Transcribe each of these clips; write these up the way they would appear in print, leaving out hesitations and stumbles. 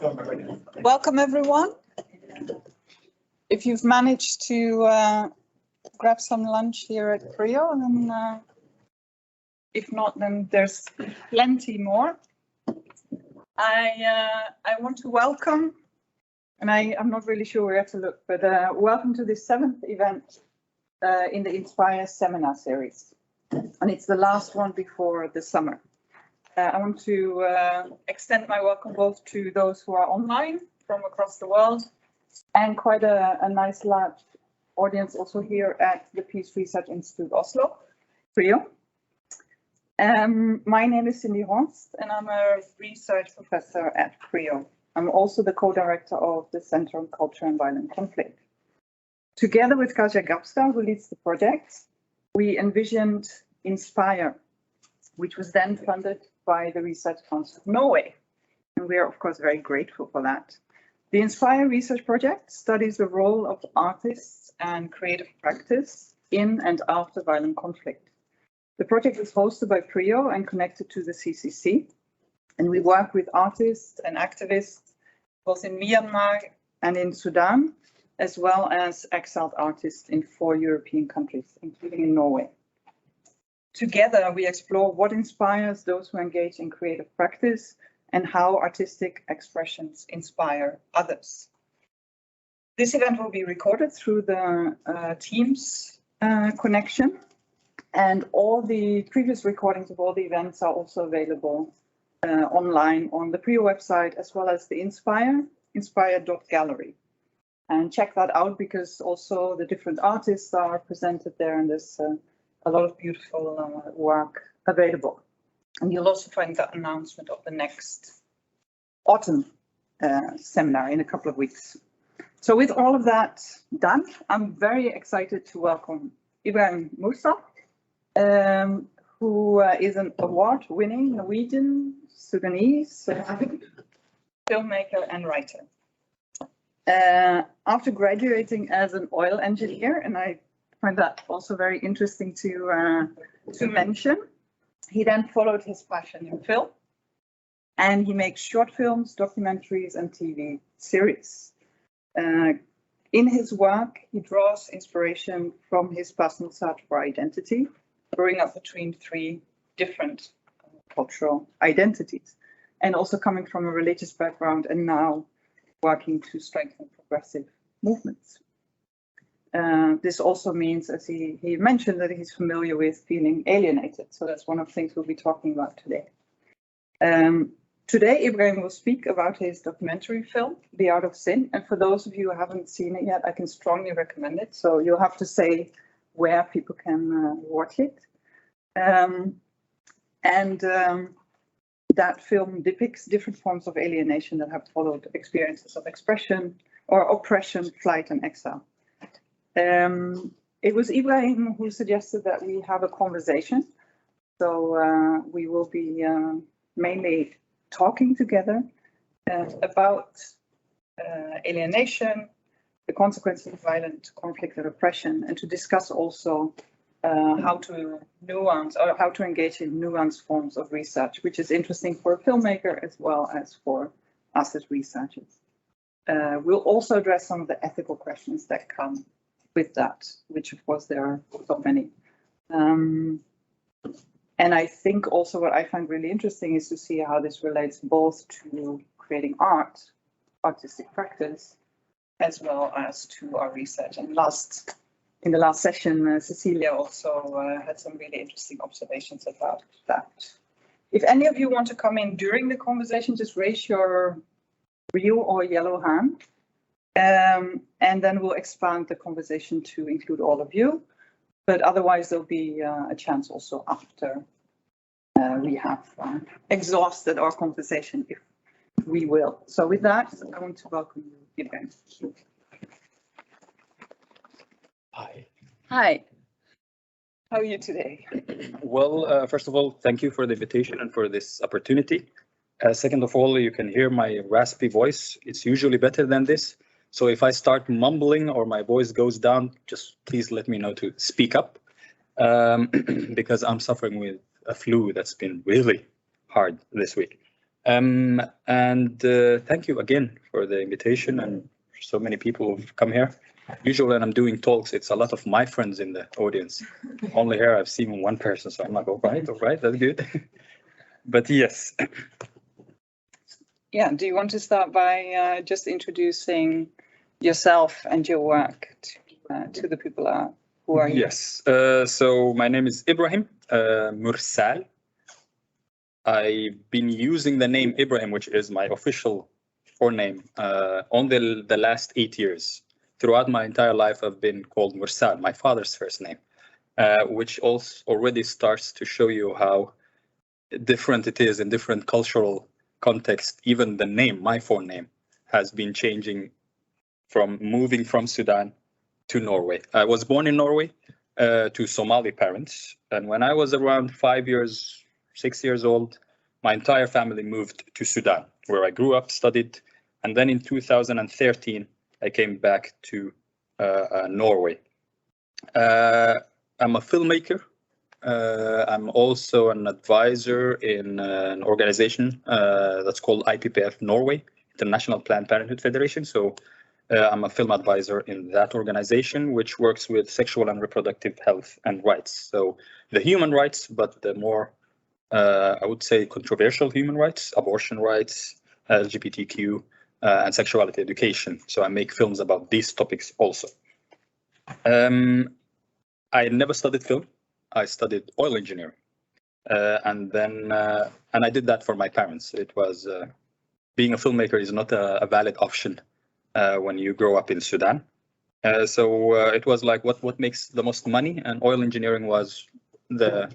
Welcome, everyone. If you've managed to grab some lunch here at Creo, then if not, then there's plenty more. I want to welcome, and I'm not really sure where to look, but welcome to the 7th event in the Inspire seminar series. And it's the last one before the summer. I want to extend my welcome both to those who are online from across the world and quite a nice large audience also here at the Peace Research Institute Oslo, Creo. My name is Cindy Horst and I'm a research professor at Creo. I'm also the co-director of the Center on Culture and Violent Conflict. Together with Kaja Gapstad, who leads the project, we envisioned Inspire, which was then funded by the Research Council of Norway. And we are, of course, very grateful for that. The Inspire research project studies the role of artists and creative practice in and after violent conflict. The project is hosted by Creo and connected to the CCC. And we work with artists and activists, both in Myanmar and in Sudan, as well as exiled artists in 4 European countries, including in Norway. Together, we explore what inspires those who engage in creative practice and how artistic expressions inspire others. This event will be recorded through the Teams connection, and all the previous recordings of all the events are also available online on the Creo website, as well as the inspire.gallery. And check that out because also the different artists are presented there, and there's a lot of beautiful work available. And you'll also find the announcement of the next autumn seminar in a couple of weeks. So with all of that done, I'm very excited to welcome Ibrahim Mursal, who is an award-winning Norwegian, Sudanese filmmaker and writer. After graduating as an oil engineer, and I find that also very interesting to mention, he then followed his passion in film, and he makes short films, documentaries, and TV series. In his work, he draws inspiration from his personal search for identity, growing up between 3 different cultural identities, and also coming from a religious background and now working to strengthen progressive movements. This also means, as he mentioned, that he's familiar with feeling alienated. So that's one of the things we'll be talking about today. Today, Ibrahim will speak about his documentary film, The Art of Sin. And for those of you who haven't seen it yet, I can strongly recommend it. So you'll have to say where people can watch it. That film depicts different forms of alienation that have followed experiences of expression or oppression, flight, and exile. It was Ibrahim who suggested that we have a conversation. So we will be mainly talking together about alienation, the consequences of violent conflict and oppression, and to discuss also how to nuance or how to engage in nuanced forms of research, which is interesting for a filmmaker as well as for us as researchers. We'll also address some of the ethical questions that come with that, which of course there are so many. And I think also what I find really interesting is to see how this relates both to creating art, artistic practice, as well as to our research. And in the last session, Cecilia also had some really interesting observations about that. If any of you want to come in during the conversation, just raise your blue or yellow hand. And then we'll expand the conversation to include all of you. But otherwise, there'll be a chance also after we have exhausted our conversation, if we will. So with that, I want to welcome you again. Hi. Hi. How are you today? Well, first of all, thank you for the invitation and for this opportunity. Second of all, you can hear my raspy voice. It's usually better than this. So if I start mumbling or my voice goes down, just please let me know to speak up, because I'm suffering with a flu that's been really hard this week. Thank you again for the invitation and so many people who've come here. Usually when I'm doing talks, it's a lot of my friends in the audience. Only here I've seen one person, so I'm like, all right, that's good. But yes. Yeah, do you want to start by just introducing yourself and your work to the people who are here? Yes, so my name is Ibrahim Mursal. I've been using the name Ibrahim, which is my official forename, only the last 8 years. Throughout my entire life, I've been called Mursal, my father's first name, which also already starts to show you how different it is in different cultural context. Even the name, my forename, has been changing from moving from Sudan to Norway. I was born in Norway to Somali parents, and when I was around 6 years old, my entire family moved to Sudan, where I grew up, studied, and then in 2013, I came back to Norway. I'm a filmmaker. I'm also an advisor in an organization that's called IPPF Norway, International Planned Parenthood Federation. So I'm a film advisor in that organization, which works with sexual and reproductive health and rights. So the human rights, but the more, I would say, controversial human rights, abortion rights, LGBTQ, and sexuality education. So I make films about these topics also. I never studied film. I studied oil engineering. And I did that for my parents. It was, being a filmmaker is not a valid option when you grow up in Sudan. So it was like what makes the most money, and oil engineering was the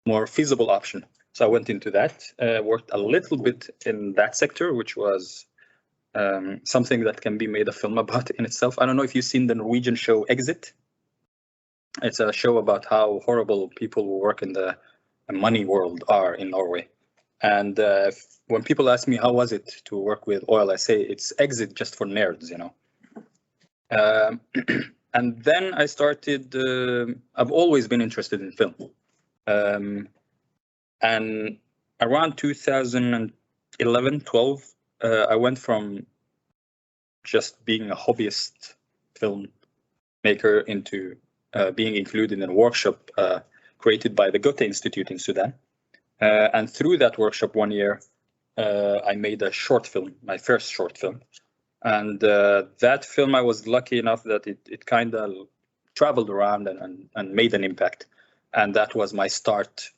more feasible option. So I went into that, worked a little bit in that sector, which was something that can be made a film about in itself. I don't know if you've seen the Norwegian show Exit. It's a show about how horrible people who work in the money world are in Norway. And when people ask me how was it to work with oil, I say it's exit just for nerds, you know. And then I started, I've always been interested in film. And around 2011, 12, I went from just being a hobbyist filmmaker into being included in a workshop created by the Goethe Institute in Sudan. And through that workshop 1 year, I made a short film, my first short film. And that film, I was lucky enough that it kind of traveled around and made an impact. And that was my start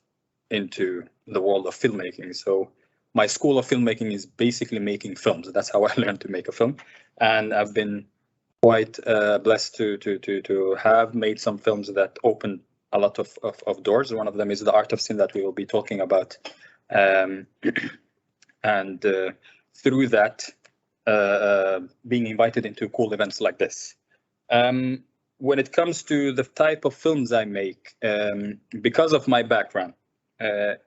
into the world of filmmaking. So my school of filmmaking is basically making films. That's how I learned to make a film. And I've been quite blessed to have made some films that opened a lot of doors. One of them is The Art of Sin that we will be talking about. And through that, being invited into cool events like this. When it comes to the type of films I make, because of my background,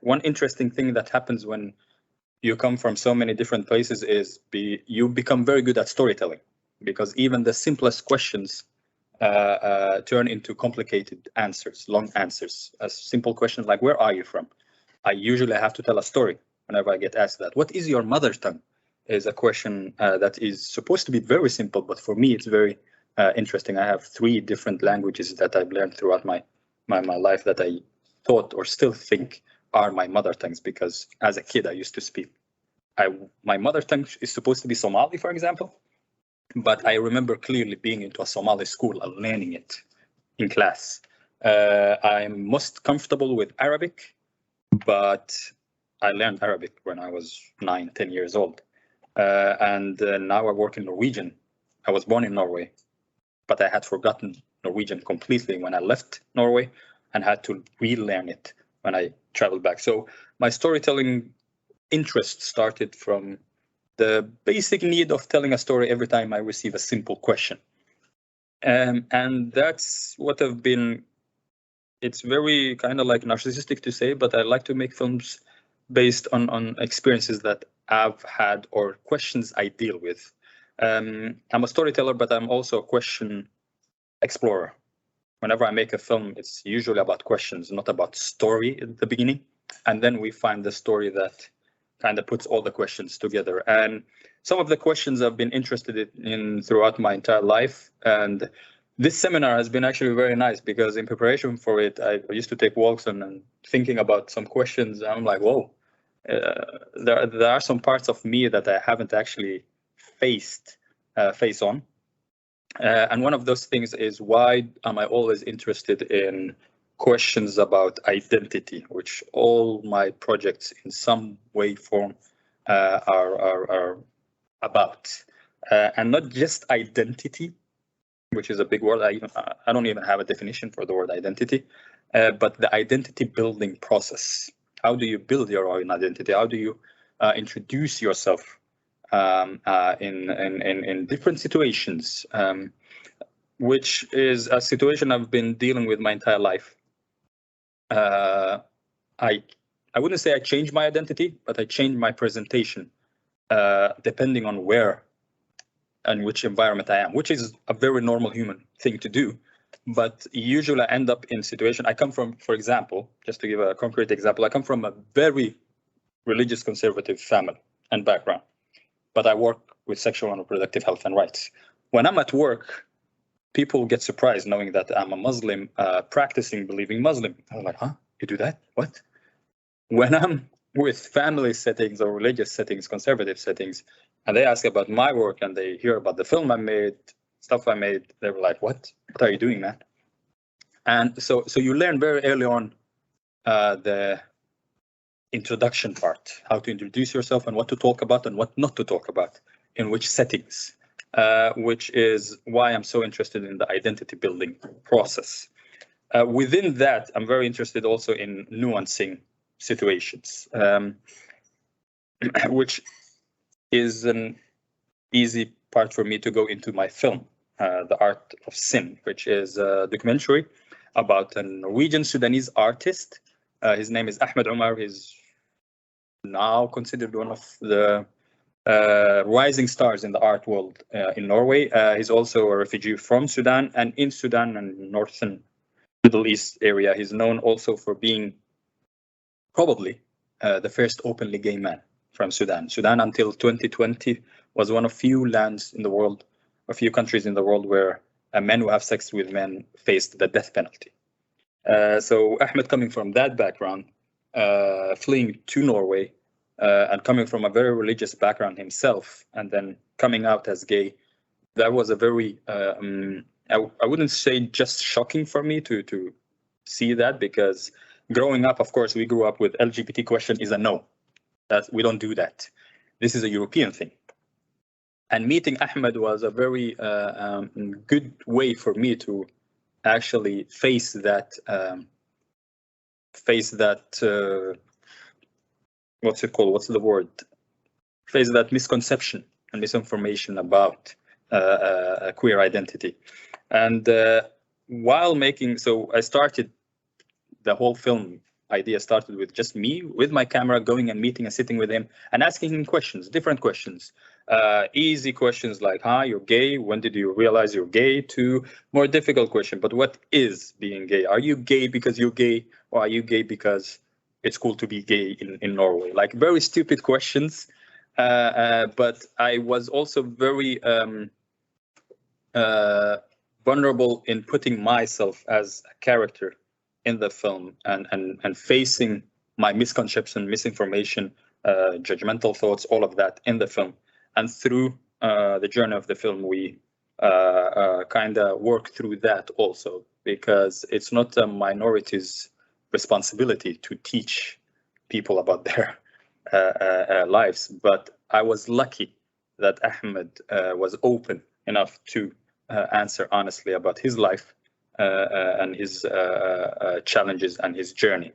one interesting thing that happens when you come from so many different places is you become very good at storytelling, because even the simplest questions turn into complicated answers, long answers. A simple question like, where are you from? I usually have to tell a story whenever I get asked that. What is your mother tongue? Is a question that is supposed to be very simple, but for me, it's very interesting. I have 3 different languages that I've learned throughout my life that I thought or still think are my mother tongues, because as a kid, I used to speak. My mother tongue is supposed to be Somali, for example, but I remember clearly being into a Somali school and learning it in class. I'm most comfortable with Arabic, but I learned Arabic when I was 9, 10 years old. And now I work in Norwegian. I was born in Norway, but I had forgotten Norwegian completely when I left Norway and had to relearn it when I traveled back. So my storytelling interest started from the basic need of telling a story every time I receive a simple question. And that's what I've been, it's very kind of like narcissistic to say, but I like to make films based on experiences that I've had or questions I deal with. I'm a storyteller, but I'm also a question explorer. Whenever I make a film, it's usually about questions, not about story at the beginning. And then we find the story that kind of puts all the questions together. And some of the questions I've been interested in throughout my entire life. And this seminar has been actually very nice because in preparation for it, I used to take walks and thinking about some questions. I'm like, whoa, there are some parts of me that I haven't actually face on. And one of those things is, why am I always interested in questions about identity, which all my projects in some way, form are about, and not just identity, which is a big word. I don't even have a definition for the word identity, but the identity building process. How do you build your own identity? How do you introduce yourself in different situations, which is a situation I've been dealing with my entire life. I wouldn't say I changed my identity, but I changed my presentation depending on where and which environment I am, which is a very normal human thing to do. But usually I end up in situation. I come from, for example, just to give a concrete example, I come from a very religious conservative family and background, but I work with sexual and reproductive health and rights. When I'm at work, people get surprised knowing that I'm a Muslim, practicing, believing Muslim. I'm like, huh? You do that? What? When I'm with family settings or religious settings, conservative settings, and they ask about my work and they hear about the film I made, stuff I made, they were like, what are you doing, man? And so you learn very early on the introduction part, how to introduce yourself and what to talk about and what not to talk about, in which settings, which is why I'm so interested in the identity building process. Within that, I'm very interested also in nuancing situations, which is an easy part for me to go into my film, The Art of Sin, which is a documentary about a Norwegian Sudanese artist. His name is Ahmed Omar. He's now considered one of the rising stars in the art world in Norway. He's also a refugee from Sudan, and in Sudan and northern Middle East area, he's known also for being probably the first openly gay man from Sudan. Sudan until 2020 was one of few lands in the world, a few countries in the world where men who have sex with men faced the death penalty. So Ahmed, coming from that background, fleeing to Norway, and coming from a very religious background himself, and then coming out as gay, that was a very, I wouldn't say just shocking for me to see that, because growing up, of course, we grew up with LGBT question is a no. We don't do that. This is a European thing. And meeting Ahmed was a very good way for me to actually face that, what's it called? What's the word? Face that misconception and misinformation about a queer identity. And while making, so I started the whole film idea started with just me with my camera going and meeting and sitting with him and asking him questions, different questions, easy questions like, hi, you're gay, when did you realize you're gay, to more difficult question, but what is being gay? Are you gay because you're gay, or are you gay because it's cool to be gay in Norway? Like very stupid questions, but I was also very vulnerable in putting myself as a character in the film and facing my misconception, misinformation, judgmental thoughts, all of that in the film. And through the journey of the film, we kind of work through that also, because it's not a minority's responsibility to teach people about their lives. But I was lucky that Ahmed was open enough to answer honestly about his life and his challenges and his journey.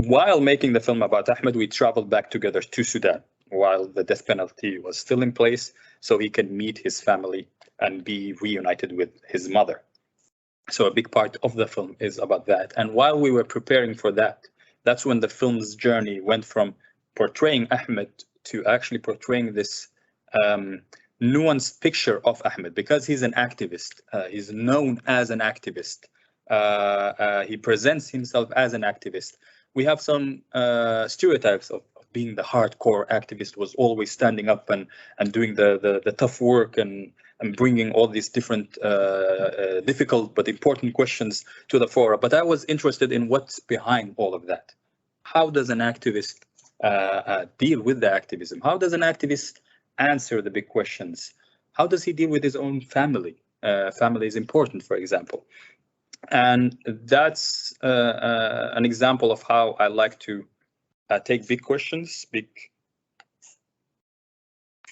While making the film about Ahmed, we traveled back together to Sudan while the death penalty was still in place, so he can meet his family and be reunited with his mother. So a big part of the film is about that. And while we were preparing for that, that's when the film's journey went from portraying Ahmed to actually portraying this nuanced picture of Ahmed, because he's an activist. He's known as an activist. He presents himself as an activist. We have some stereotypes of being the hardcore activist, was always standing up and doing the tough work and bringing all these different difficult but important questions to the fora. But I was interested in what's behind all of that. How does an activist deal with the activism? How does an activist answer the big questions? How does he deal with his own family? Family is important, for example. And that's an example of how I like to take big questions, big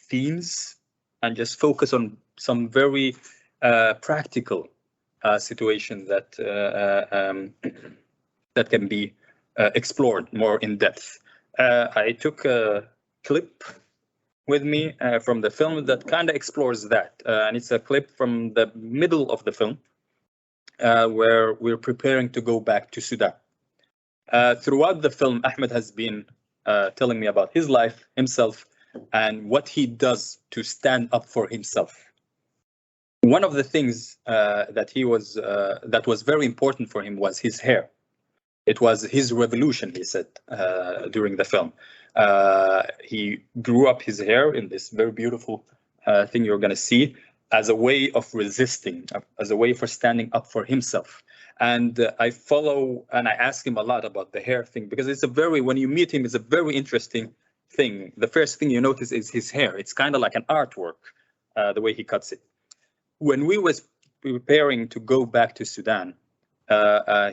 themes, and just focus on some very practical situations that that can be explored more in depth. I took a clip with me from the film that kind of explores that, and it's a clip from the middle of the film where we're preparing to go back to Sudan. Throughout the film, Ahmed has been telling me about his life, himself, and what he does to stand up for himself. One of the things that was very important for him was his hair. It was his revolution, he said during the film. He grew up his hair in this very beautiful thing you're going to see as a way of resisting, as a way for standing up for himself. And I follow and I ask him a lot about the hair thing, because it's a very, when you meet him, it's a very interesting thing. The first thing you notice is his hair. It's kind of like an artwork, the way he cuts it. When we was preparing to go back to Sudan,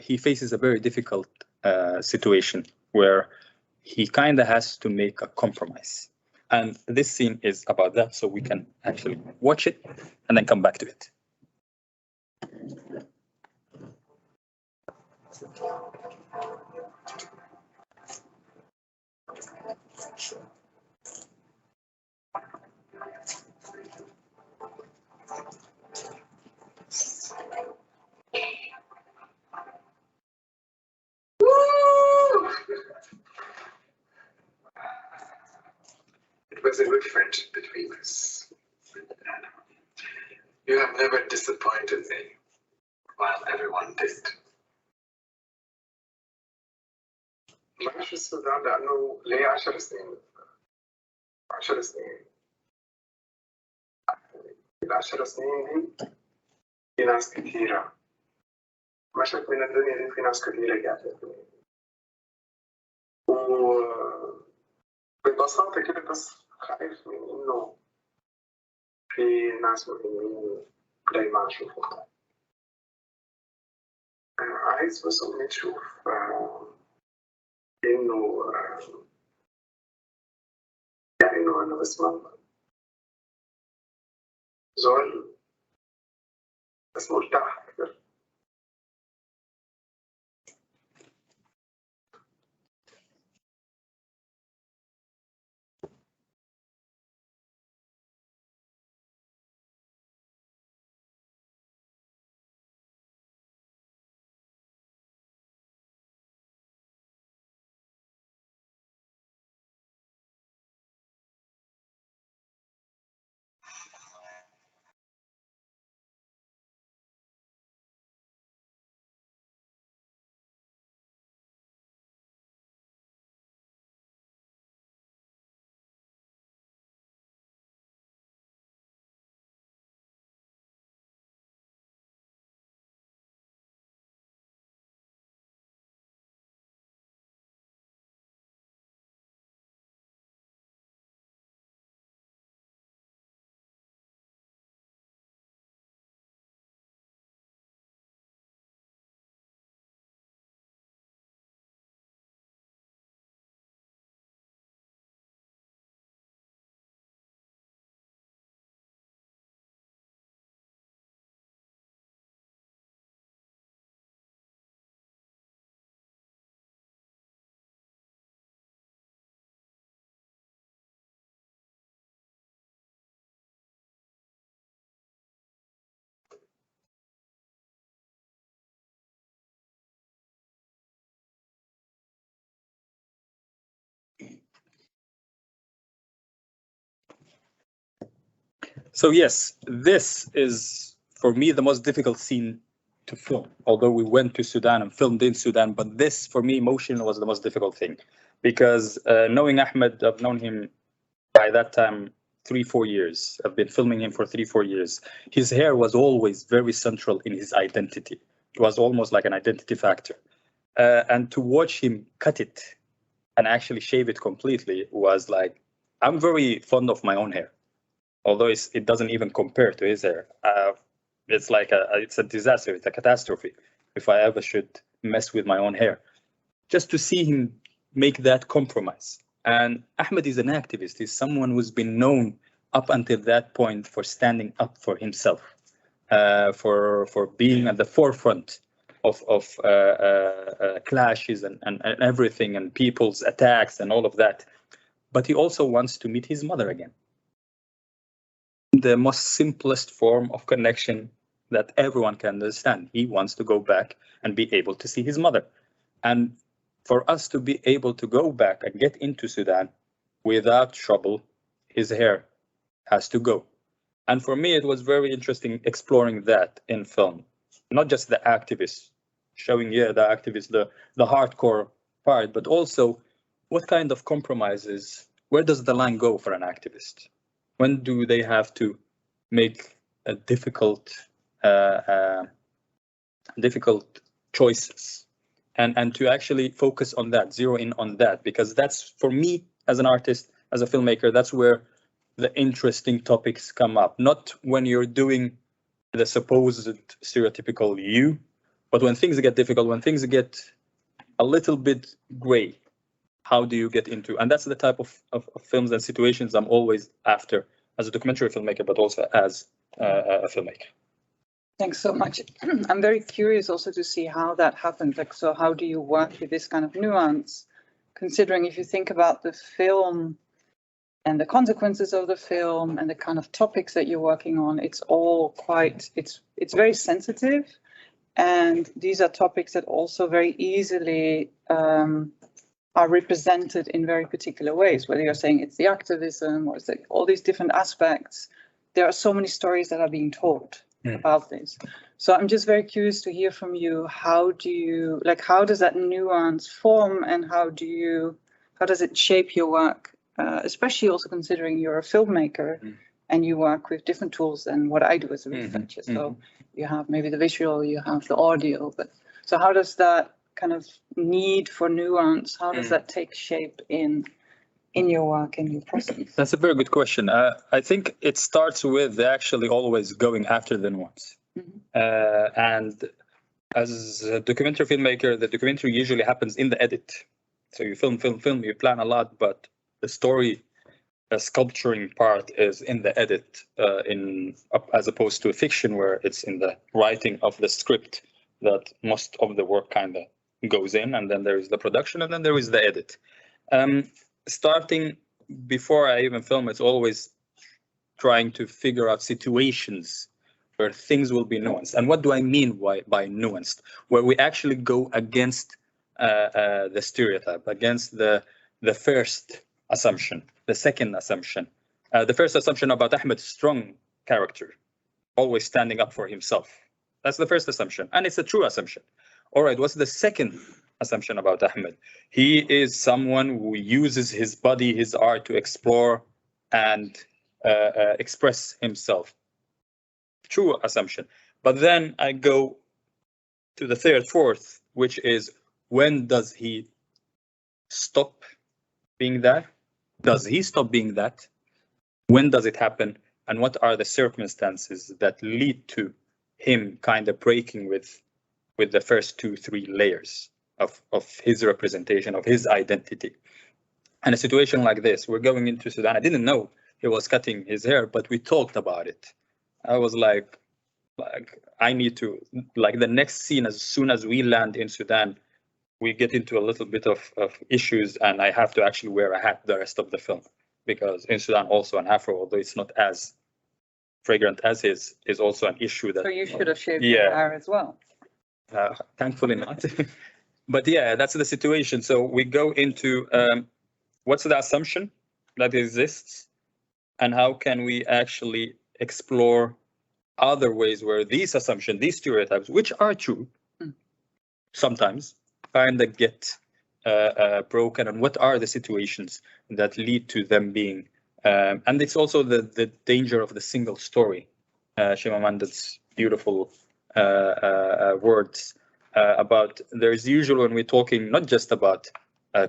he faces a very difficult situation where he kind of has to make a compromise. And this scene is about that, so we can actually watch it and then come back to it. It was a good friendship between us. You have never disappointed me, while everyone did. ما أعرف السودان لأنه لي 10 سنين 10 سنين ال10 سنين دي في ناس كثيرة مشت من الدنيا دي، في ناس كثيرة قاعدة الدنيا دي، وببساطة كده بس خايف من إنه في ناس مهمين دايما أشوفهم. عايز بس إني تشوف إنه يعني إنه أنا بسمع زول بس مرتاح أكثر. So yes, this is for me the most difficult scene to film. Although we went to Sudan and filmed in Sudan, but this for me emotion was the most difficult thing, because knowing Ahmed, I've known him by that time 3-4 years. I've been filming him for 3-4 years. His hair was always very central in his identity. It was almost like an identity factor. And to watch him cut it and actually shave it completely was like, I'm very fond of my own hair, although it doesn't even compare to his hair. It's like it's a disaster, it's a catastrophe if I ever should mess with my own hair. Just to see him make that compromise. And Ahmed is an activist. He's someone who's been known up until that point for standing up for himself, for being at the forefront of clashes and everything, and people's attacks and all of that. But he also wants to meet his mother again. The most simplest form of connection that everyone can understand. He wants to go back and be able to see his mother. And for us to be able to go back and get into Sudan without trouble, his hair has to go. And for me, it was very interesting exploring that in film. Not just the activists, showing, the activists, the hardcore part, but also what kind of compromises, where does the line go for an activist? When do they have to make a difficult choices? And to actually focus on that, zero in on that, because that's, for me as an artist, as a filmmaker, that's where the interesting topics come up. Not when you're doing the supposed stereotypical you, but when things get difficult, when things get a little bit gray, how do you get into? And that's the type of films and situations I'm always after as a documentary filmmaker, but also as a filmmaker. Thanks so much. I'm very curious also to see how that happens. Like, so how do you work with this kind of nuance? Considering if you think about the film and the consequences of the film and the kind of topics that you're working on, it's all quite, it's very sensitive. And these are topics that also very easily are represented in very particular ways, whether you're saying it's the activism or it's like all these different aspects. There are so many stories that are being told about this. So I'm just very curious to hear from you. How does that nuance form, and how does it shape your work, especially also considering you're a filmmaker and you work with different tools than what I do as a researcher. So you have maybe the visual, you have the audio, but so how does that kind of need for nuance, how does that take shape in your work and your process? That's a very good question. I think it starts with actually always going after the nuance. And as a documentary filmmaker, the documentary usually happens in the edit. So you film, you plan a lot, but the story, the sculpturing part is in the edit, as opposed to a fiction where it's in the writing of the script that most of the work kind of goes in, and then there is the production, and then there is the edit. Starting before I even film, it's always trying to figure out situations where things will be nuanced. And what do I mean by nuanced? Where we actually go against the stereotype, against the first assumption, the second assumption. The first assumption about Ahmed's strong character, always standing up for himself. That's the first assumption, and it's a true assumption. All right, what's the second assumption about Ahmed? He is someone who uses his body, his art to explore and express himself. True assumption. But then I go to the third, fourth, which is, when does he stop being that? Does he stop being that? When does it happen? And what are the circumstances that lead to him kind of breaking with the first 2-3 layers of his representation, of his identity? And a situation like this, we're going into Sudan. I didn't know he was cutting his hair, but we talked about it. I was like I need to, like, the next scene, as soon as we land in Sudan, we get into a little bit of issues, and I have to actually wear a hat the rest of the film, because in Sudan also an afro, although it's not as fragrant as his, is also an issue that. So you should have shaved your hair as well. Thankfully not. But yeah, that's the situation. So we go into what's the assumption that exists, and how can we actually explore other ways where these assumptions, these stereotypes, which are true sometimes, kind of get broken, and what are the situations that lead to them being. And it's also the danger of the single story. Shimamanda's beautiful words about there's usually, when we're talking not just about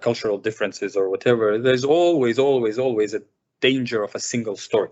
cultural differences or whatever, there's always a danger of a single story.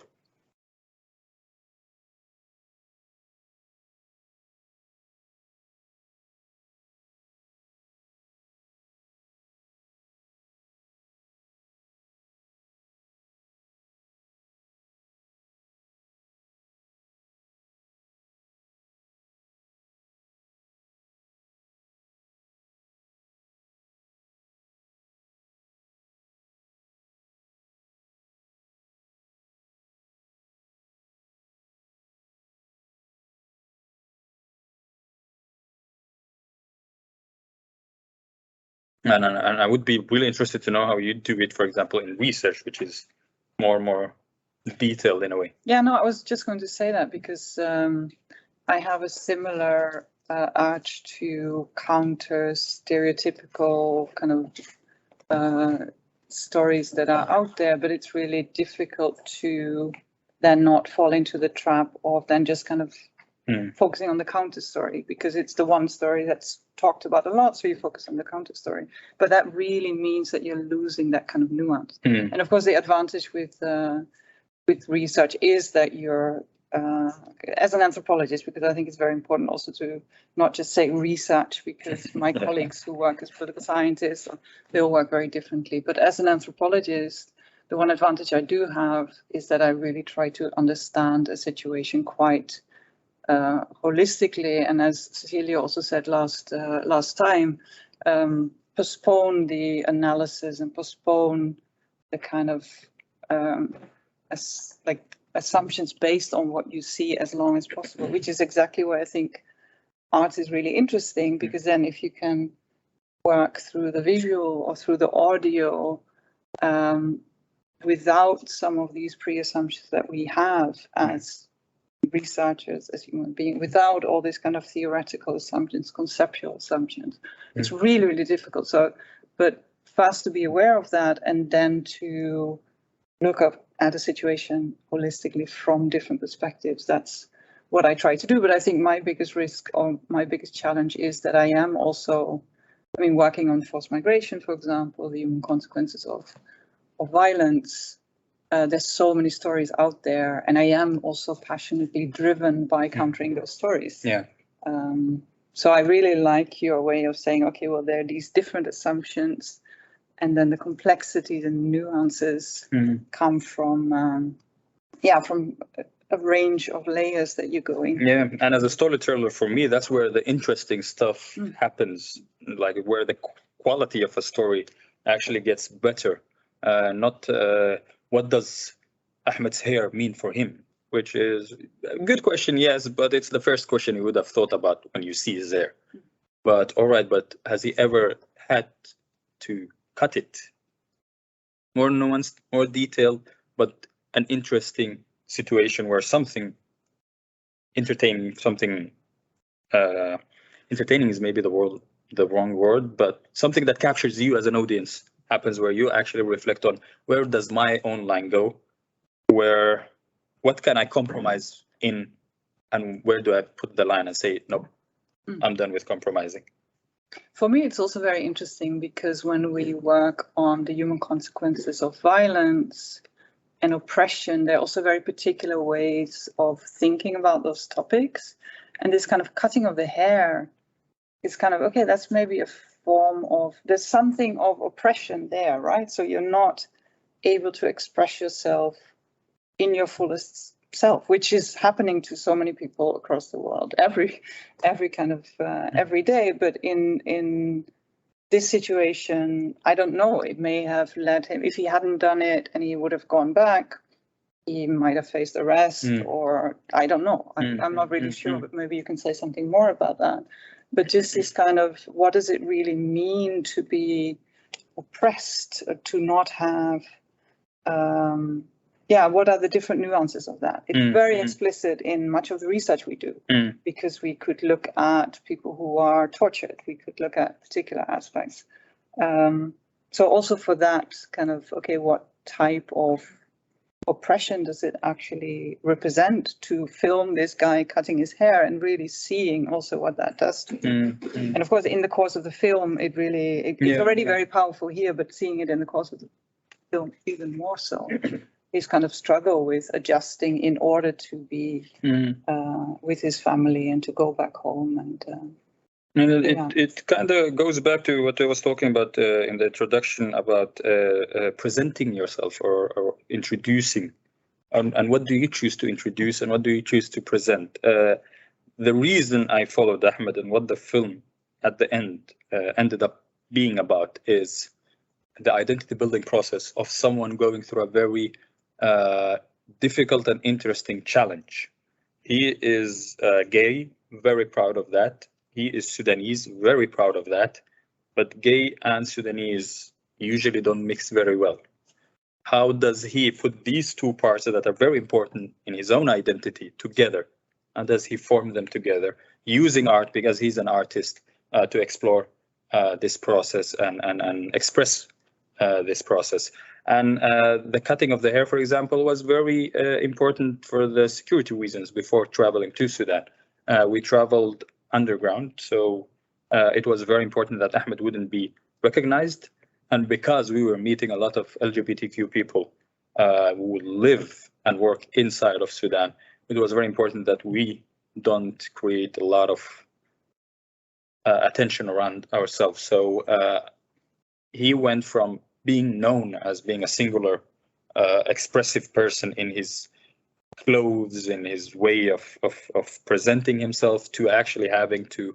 And I would be really interested to know how you do it, for example, in research, which is more detailed in a way. Yeah, no, I was just going to say that because I have a similar urge to counter stereotypical kind of stories that are out there, but it's really difficult to then not fall into the trap of then just kind of focusing on the counter story, because it's the one story that's talked about a lot, so you focus on the counter story. But that really means that you're losing that kind of nuance. And of course, the advantage with research is that you're, as an anthropologist, because I think it's very important also to not just say research, because my colleagues who work as political scientists, they all work very differently. But as an anthropologist, the one advantage I do have is that I really try to understand a situation quite holistically, and as Cecilia also said last time, postpone the analysis and postpone the kind of assumptions based on what you see as long as possible, which is exactly why I think art is really interesting, because then if you can work through the visual or through the audio without some of these pre-assumptions that we have as researchers, as human beings, without all these kind of theoretical assumptions, conceptual assumptions, it's really, really difficult. So, but first to be aware of that, and then to look up at a situation holistically from different perspectives. That's what I try to do. But I think my biggest risk or my biggest challenge is that I am also, working on forced migration, for example, the human consequences of violence. There's so many stories out there, and I am also passionately driven by countering those stories. Yeah. So I really like your way of saying, okay, well, there are these different assumptions, and then the complexities and nuances come from, from a range of layers that you're going. Yeah, and as a storyteller, for me, that's where the interesting stuff happens, like where the quality of a story actually gets better. Not what does Ahmed's hair mean for him, which is a good question, yes, but it's the first question you would have thought about when you see his hair. But all right, but has he ever had to cut it? More nuanced, more detailed, but an interesting situation where something entertaining, entertaining is maybe the wrong word, but something that captures you as an audience happens, where you actually reflect on, where does my own line go? What can I compromise in, and where do I put the line and say, no, I'm done with compromising? For me, it's also very interesting because when we work on the human consequences of violence and oppression, there are also very particular ways of thinking about those topics. And this kind of cutting of the hair is kind of, okay, that's maybe a form of, there's something of oppression there, right? So you're not able to express yourself in your fullest self, which is happening to so many people across the world, every kind of every day. But in this situation, I don't know, it may have led him, if he hadn't done it and he would have gone back, he might have faced arrest, or I don't know. I'm not really sure, but maybe you can say something more about that. But just this kind of, what does it really mean to be oppressed, to not have, what are the different nuances of that? It's very explicit in much of the research we do, because we could look at people who are tortured. We could look at particular aspects. So also for that kind of, okay, what type of oppression does it actually represent to film this guy cutting his hair and really seeing also what that does to him? And of course, in the course of the film, it's already very powerful here, but seeing it in the course of the film even more so. His kind of struggle with adjusting in order to be with his family and to go back home. And it kind of goes back to what I was talking about in the introduction about presenting yourself or introducing, and what do you choose to introduce and what do you choose to present. The reason I followed Ahmed and what the film at the end ended up being about is the identity building process of someone going through a very difficult and interesting challenge. He is gay, very proud of that. He is Sudanese, very proud of that. But gay and Sudanese usually don't mix very well. How does he put these two parts that are very important in his own identity together? And does he form them together using art, because he's an artist, to explore this process and express this process? And the cutting of the hair, for example, was very important for the security reasons before traveling to Sudan. We traveled underground, so it was very important that Ahmed wouldn't be recognized. And because we were meeting a lot of LGBTQ people who live and work inside of Sudan, it was very important that we don't create a lot of attention around ourselves. So he went from being known as being a singular expressive person in his clothes, in his way of presenting himself, to actually having to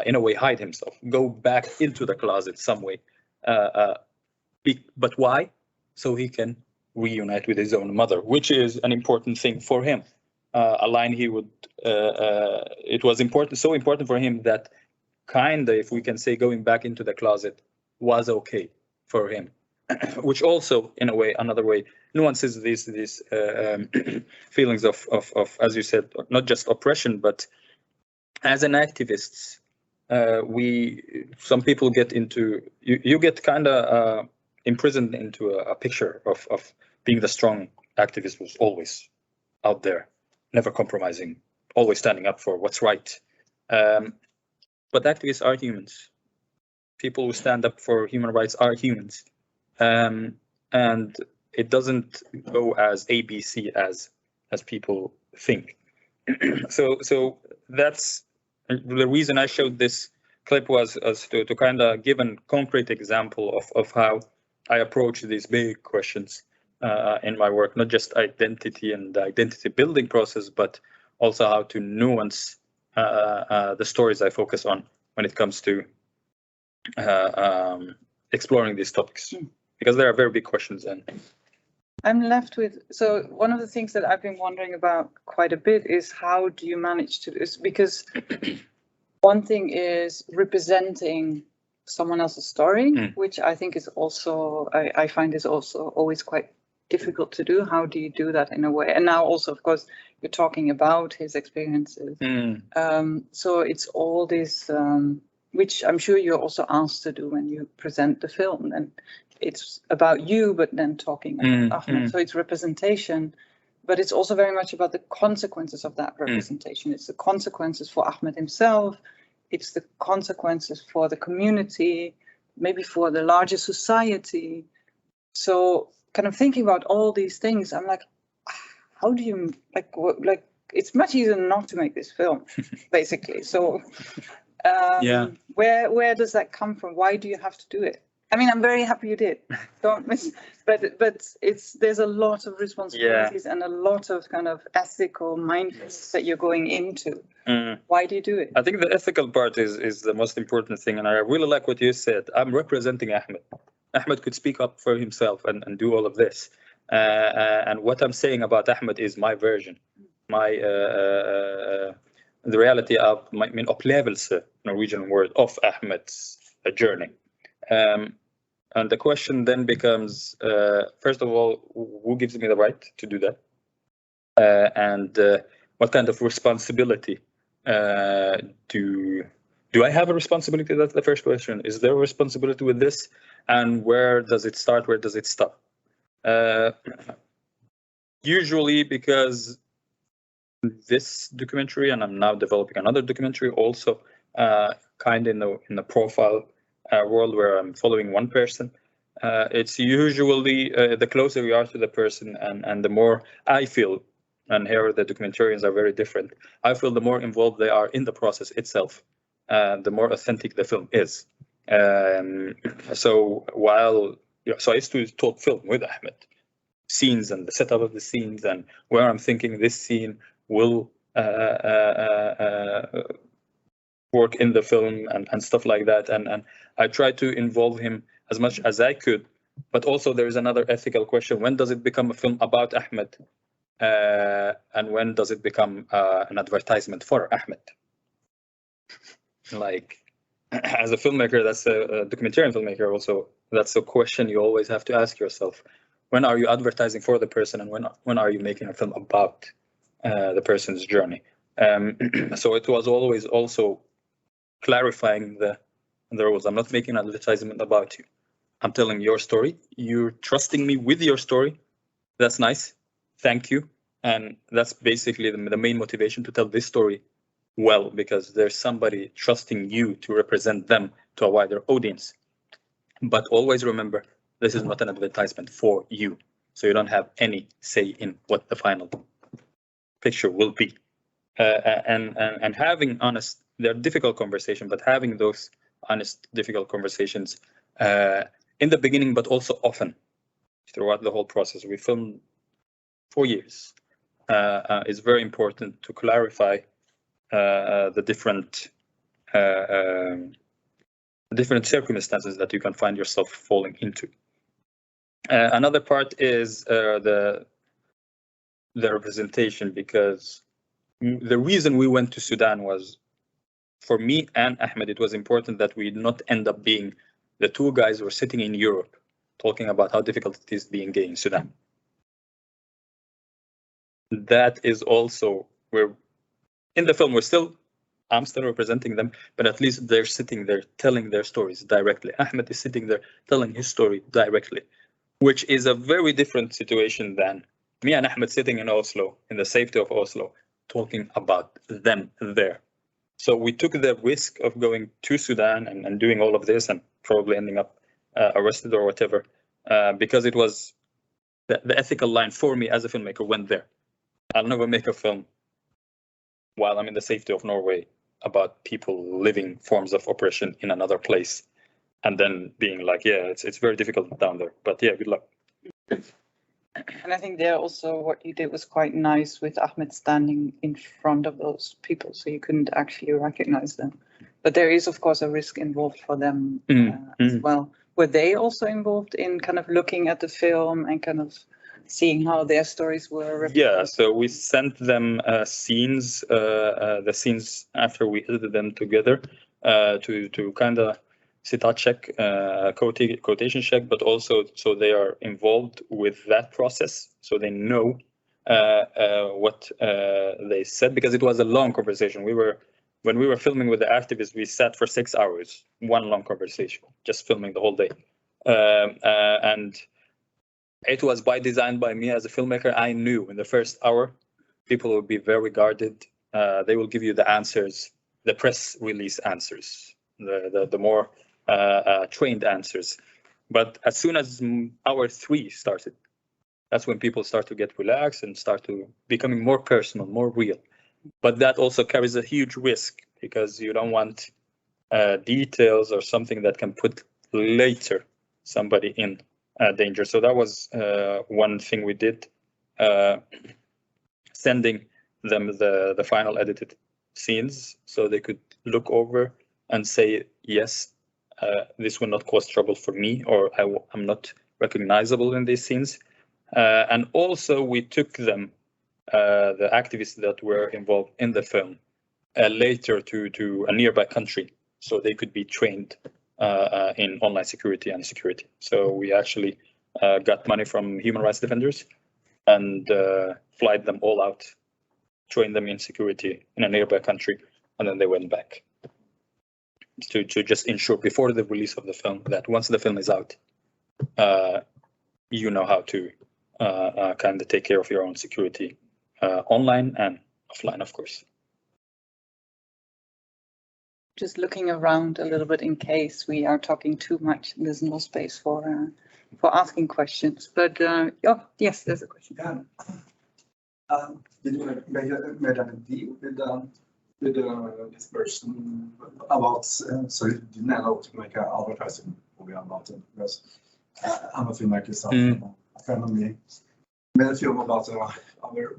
in a way hide himself, go back into the closet some way. But why? So he can reunite with his own mother, which is an important thing for him. A line he would, it was important, so important for him that kind of, if we can say, going back into the closet was okay for him, which also, in a way, another way, nuances these feelings of, as you said, not just oppression, but as an activist, some people get into, you get kind of imprisoned into a picture of being the strong activist who's always out there, never compromising, always standing up for what's right. But activists are humans. People who stand up for human rights are humans. And it doesn't go as ABC as people think. So that's the reason I showed this clip, was to kind of give a concrete example of how I approach these big questions in my work, not just identity and the identity building process, but also how to nuance the stories I focus on when it comes to exploring these topics, because there are very big questions. And I'm left with, so one of the things that I've been wondering about quite a bit is how do you manage to do this? Because one thing is representing someone else's story, which I think is also, I find is also always quite difficult to do. How do you do that in a way? And now also, of course, you're talking about his experiences. So it's all this, which I'm sure you're also asked to do when you present the film. And it's about you, but then talking about Ahmed. So it's representation, but it's also very much about the consequences of that representation. It's the consequences for Ahmed himself. It's the consequences for the community, maybe for the larger society. So kind of thinking about all these things, I'm like, how do you, like it's much easier not to make this film, basically. So where does that come from? Why do you have to do it? I mean, I'm very happy you did. Don't miss, but there's a lot of responsibilities and a lot of kind of ethical mindfulness that you're going into. Why do you do it? I think the ethical part is the most important thing, and I really like what you said. I'm representing Ahmed. Ahmed could speak up for himself and do all of this. And what I'm saying about Ahmed is my version, the reality of min opplevelse, Norwegian word, of Ahmed's journey. And the question then becomes, first of all, who gives me the right to do that? And what kind of responsibility do do I have a responsibility? That's the first question. Is there a responsibility with this? And where does it start? Where does it stop? Usually because this documentary, and I'm now developing another documentary also, kind in the profile world where I'm following one person. It's usually the closer you are to the person, and the more I feel, and here the documentarians are very different. I feel the more involved they are in the process itself, the more authentic the film is. So I used to talk film with Ahmed, scenes and the setup of the scenes, and where I'm thinking this scene will work in the film, and stuff like that. And I try to involve him as much as I could. But also there is another ethical question: when does it become a film about Ahmed, and when does it become an advertisement for Ahmed? Like, as a filmmaker, that's a documentarian filmmaker also, that's a question you always have to ask yourself. When are you advertising for the person, and when are you making a film about the person's journey? So it was always also clarifying the rules. I'm not making an advertisement about you. I'm telling your story. You're trusting me with your story. That's nice. Thank you. And that's basically the main motivation to tell this story well, because there's somebody trusting you to represent them to a wider audience. But always remember, this is not an advertisement for you. So you don't have any say in what the final picture will be. And having honest, they're difficult conversations, but having those honest, difficult conversations in the beginning, but also often throughout the whole process. We filmed 4 years. It's very important to clarify the different circumstances that you can find yourself falling into. Another part is the representation, because the reason we went to Sudan was, for me and Ahmed, it was important that we not end up being the two guys who are sitting in Europe talking about how difficult it is being gay in Sudan. That is also where, in the film, I'm still representing them, but at least they're sitting there telling their stories directly. Ahmed is sitting there telling his story directly, which is a very different situation than me and Ahmed sitting in Oslo, in the safety of Oslo, talking about them there. So we took the risk of going to Sudan and doing all of this and probably ending up arrested or whatever, because it was the ethical line for me as a filmmaker went there. I'll never make a film while I'm in the safety of Norway about people living forms of oppression in another place, and then being like, yeah, it's very difficult down there, but yeah, good luck. And I think there also what you did was quite nice with Ahmed standing in front of those people, so you couldn't actually recognize them. But there is, of course, a risk involved for them as well. Were they also involved in kind of looking at the film and kind of seeing how their stories were represented? Yeah, so we sent them scenes, the scenes after we edited them together, to kind of citat check, quotation check, but also so they are involved with that process, so they know what they said, because it was a long conversation. When we were filming with the activists, we sat for 6 hours, one long conversation, just filming the whole day, and it was by design by me as a filmmaker. I knew in the first hour people will be very guarded. They will give you the answers, the press release answers, the more trained answers. But as soon as hour 3 started, that's when people start to get relaxed and start to becoming more personal, more real. But that also carries a huge risk, because you don't want details or something that can put later somebody in danger. So that was one thing we did, sending them the final edited scenes so they could look over and say, yes, this will not cause trouble for me, or I'm not recognizable in these scenes. And also we took them, the activists that were involved in the film, later to a nearby country, so they could be trained in online security and security. So we actually got money from human rights defenders and flight them all out, train them in security in a nearby country, and then they went back. to just ensure before the release of the film that once the film is out, you know how to kind of take care of your own security online and offline, of course. Just looking around a little bit in case we are talking too much. There's no space for asking questions. But oh yes, there's a question. Yeah. Did you made a deal with this person about? So you didn't allow to make an advertising movie about it because I'm a filmmaker, so a friend of me made a film about a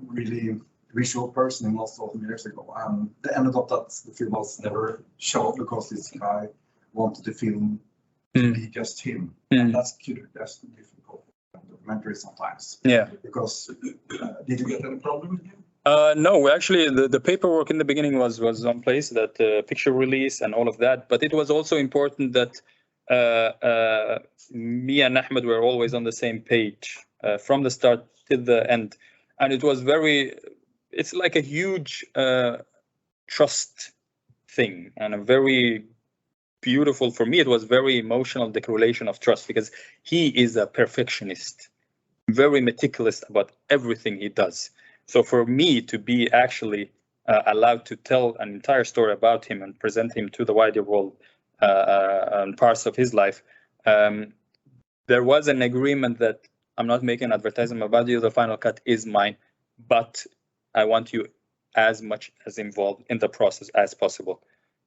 really visual person lost all years ago, and they ended up that the film was never shown because this guy wanted the film to be just him. And that's difficult documentary sometimes. Yeah. Because did you get any problem with him? No, actually, the paperwork in the beginning was on place, that picture release and all of that. But it was also important that me and Ahmed were always on the same page from the start till the end. And it was it's like a huge trust thing, and a very beautiful, for me, it was very emotional declaration of trust, because he is a perfectionist, very meticulous about everything he does. So for me to be actually allowed to tell an entire story about him and present him to the wider world and parts of his life, there was an agreement that I'm not making advertisement about you, the final cut is mine, but I want you as much as involved in the process as possible.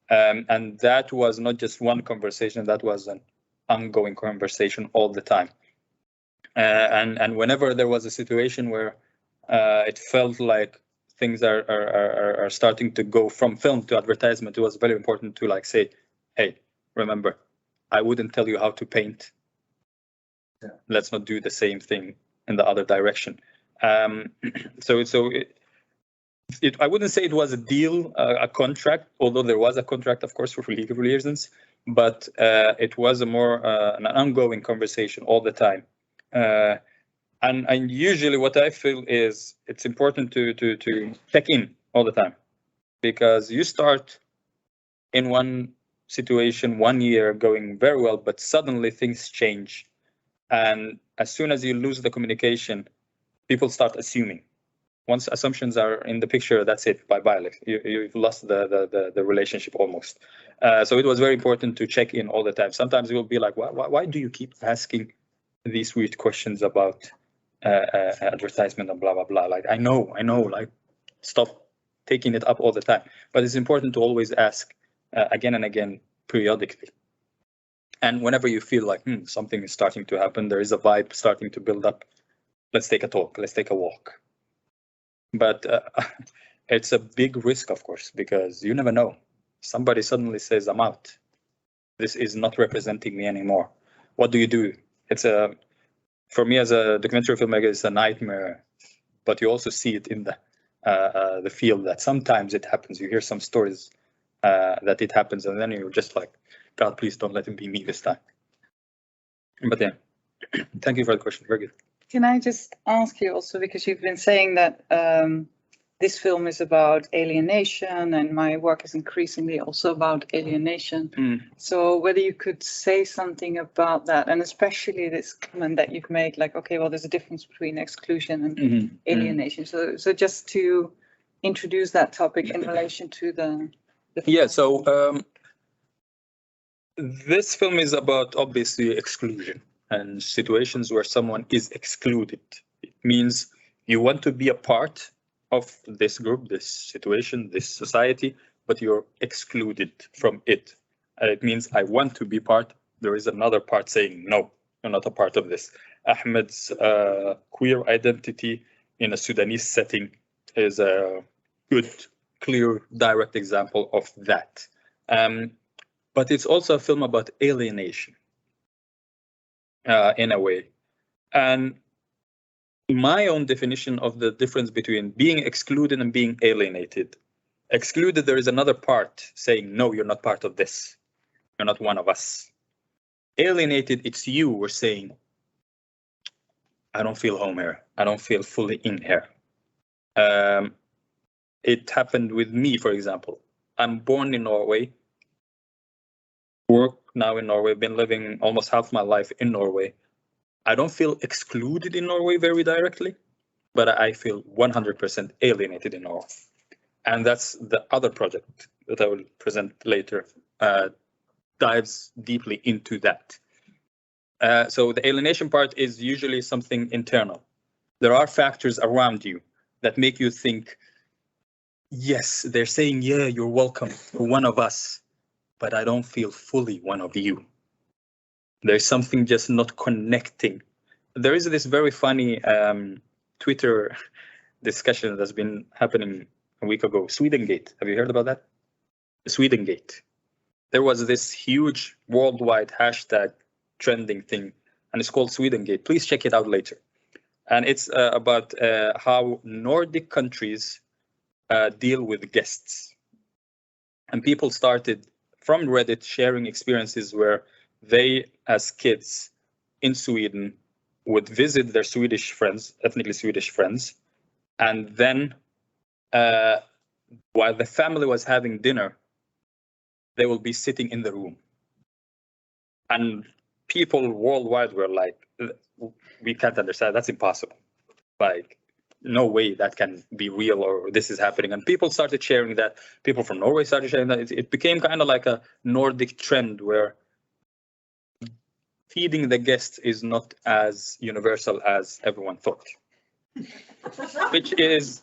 And that was not just one conversation, that was an ongoing conversation all the time. And whenever there was a situation where it felt like things are starting to go from film to advertisement, it was very important to say, hey, remember, I wouldn't tell you how to paint. Yeah. Let's not do the same thing in the other direction. I wouldn't say it was a deal, a contract, although there was a contract, of course, for legal reasons, but it was a more an ongoing conversation all the time. And usually what I feel is it's important to check in all the time, because you start in one situation 1 year going very well, but suddenly things change. And as soon as you lose the communication, people start assuming. Once assumptions are in the picture, that's it. Bye-bye. You've lost the relationship almost. So it was very important to check in all the time. Sometimes you'll be like, why do you keep asking these weird questions about advertisement and blah, blah, blah? I know, stop taking it up all the time. But it's important to always ask again and again, periodically. And whenever you feel like something is starting to happen, there is a vibe starting to build up, let's take a talk, let's take a walk. But it's a big risk, of course, because you never know. Somebody suddenly says, I'm out. This is not representing me anymore. What do you do? For me as a documentary filmmaker, it's a nightmare. But you also see it in the field that sometimes it happens. You hear some stories that it happens, and then you're just like, God, please don't let it be me this time. But yeah, thank you for the question. Very good. Can I just ask you also, because you've been saying that this film is about alienation, and my work is increasingly also about alienation. So whether you could say something about that, and especially this comment that you've made, like, okay, well, there's a difference between exclusion and alienation. So just to introduce that topic in relation to the yeah. So this film is about obviously exclusion and situations where someone is excluded. It means you want to be a part of this group, this situation, this society, but you're excluded from it. It means I want to be part. There is another part saying, no, you're not a part of this. Ahmed's queer identity in a Sudanese setting is a good, clear, direct example of that. But it's also a film about alienation. In a way. And my own definition of the difference between being excluded and being alienated. Excluded, there is another part saying, no, you're not part of this. You're not one of us. Alienated, it's you were saying, I don't feel home here. I don't feel fully in here. It happened with me, for example. I'm born in Norway. work now in Norway, been living almost half my life in Norway. I don't feel excluded in Norway very directly, but I feel 100% alienated in Norway. And that's the other project that I will present later, dives deeply into that. So the alienation part is usually something internal. There are factors around you that make you think, yes, they're saying, yeah, you're welcome, you're one of us, but I don't feel fully one of you. There's something just not connecting. There is this very funny Twitter discussion that's been happening a week ago, Swedengate. Have you heard about that? Swedengate. There was this huge worldwide hashtag trending thing, and it's called Swedengate. Please check it out later. And it's about how Nordic countries deal with guests. And people started from Reddit sharing experiences where they, as kids in Sweden, would visit their Swedish friends, ethnically Swedish friends, and then while the family was having dinner, they will be sitting in the room. And people worldwide were like, we can't understand, that's impossible. Like, no way that can be real or this is happening. And people started sharing that. People from Norway started sharing that. It became kind of like a Nordic trend where feeding the guests is not as universal as everyone thought. Which is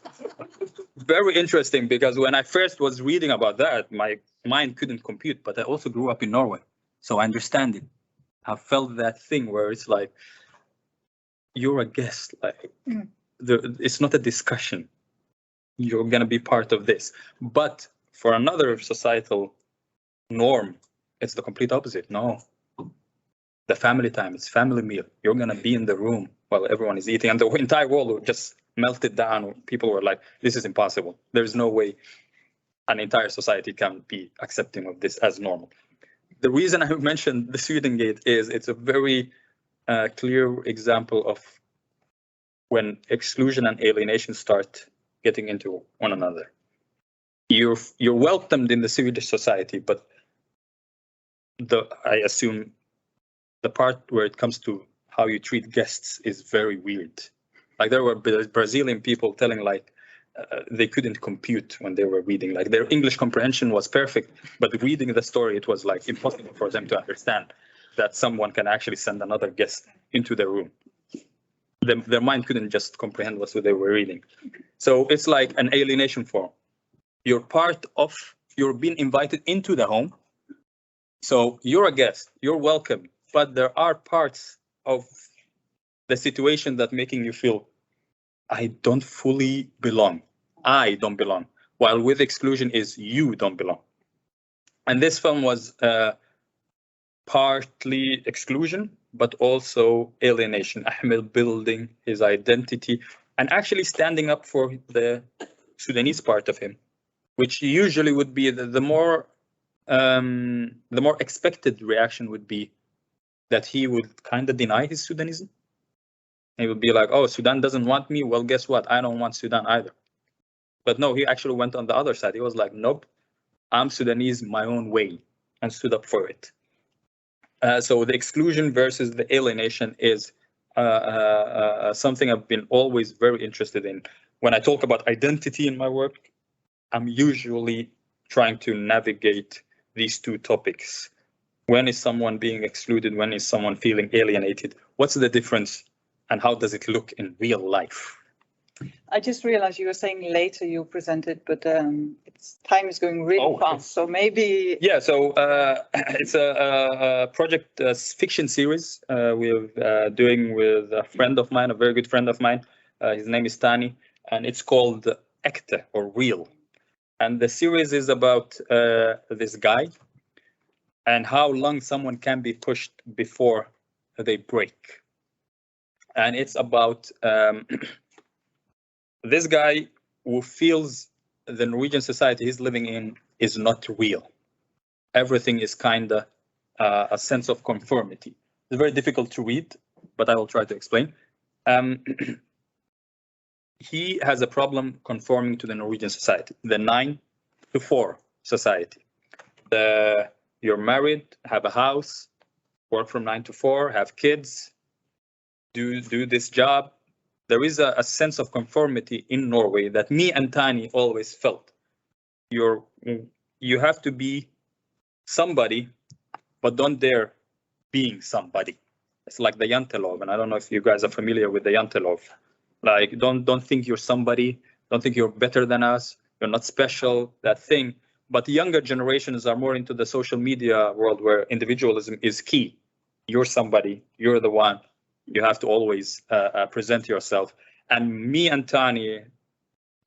very interesting, because when I first was reading about that, my mind couldn't compute, but I also grew up in Norway, so I understand it. I felt that thing where it's like, you're a guest, like it's not a discussion. You're gonna be part of this. But for another societal norm, it's the complete opposite. No, the family time, it's family meal. You're gonna be in the room while everyone is eating, and the entire world just melted down. People were like, this is impossible. There's no way an entire society can be accepting of this as normal. The reason I mentioned the Swedengate is it's a very clear example of when exclusion and alienation start getting into one another. You're welcomed in the Swedish society, but I assume the part where it comes to how you treat guests is very weird. Like, there were Brazilian people telling like they couldn't compute when they were reading. Like, their English comprehension was perfect, but reading the story, it was like impossible for them to understand that someone can actually send another guest into their room. Their mind couldn't just comprehend what they were reading. So it's like an alienation form. You're being invited into the home. So you're a guest, you're welcome, but there are parts of the situation that making you feel, I don't fully belong. I don't belong. While with exclusion is you don't belong. And this film was partly exclusion, but also alienation. Ahmed building his identity and actually standing up for the Sudanese part of him, which usually would be the more expected reaction would be that he would kind of deny his Sudanism. He would be like, oh, Sudan doesn't want me. Well, guess what? I don't want Sudan either. But no, he actually went on the other side. He was like, nope, I'm Sudanese my own way, and stood up for it. So the exclusion versus the alienation is something I've been always very interested in. When I talk about identity in my work, I'm usually trying to navigate these two topics. When is someone being excluded? When is someone feeling alienated? What's the difference, and how does it look in real life? I just realized you were saying later you presented, but time is going really fast. So maybe. Yeah, so it's a project fiction series we're doing with a friend of mine, a very good friend of mine. His name is Tani, and it's called Ekte, or Real. And the series is about this guy and how long someone can be pushed before they break. And it's about this guy who feels the Norwegian society he's living in is not real. Everything is kind of a sense of conformity. It's very difficult to read, but I will try to explain. He has a problem conforming to the Norwegian society, the 9 to 4 society. The you're married, have a house, work from 9 to 4, have kids, do this job. There is a sense of conformity in Norway that me and Tani always felt. You have to be somebody, but don't dare being somebody. It's like the jantelov, and I don't know if you guys are familiar with the jantelov. Like, don't think you're somebody, don't think you're better than us, you're not special, that thing. But the younger generations are more into the social media world where individualism is key. You're somebody, you're the one, you have to always present yourself. And me and Tani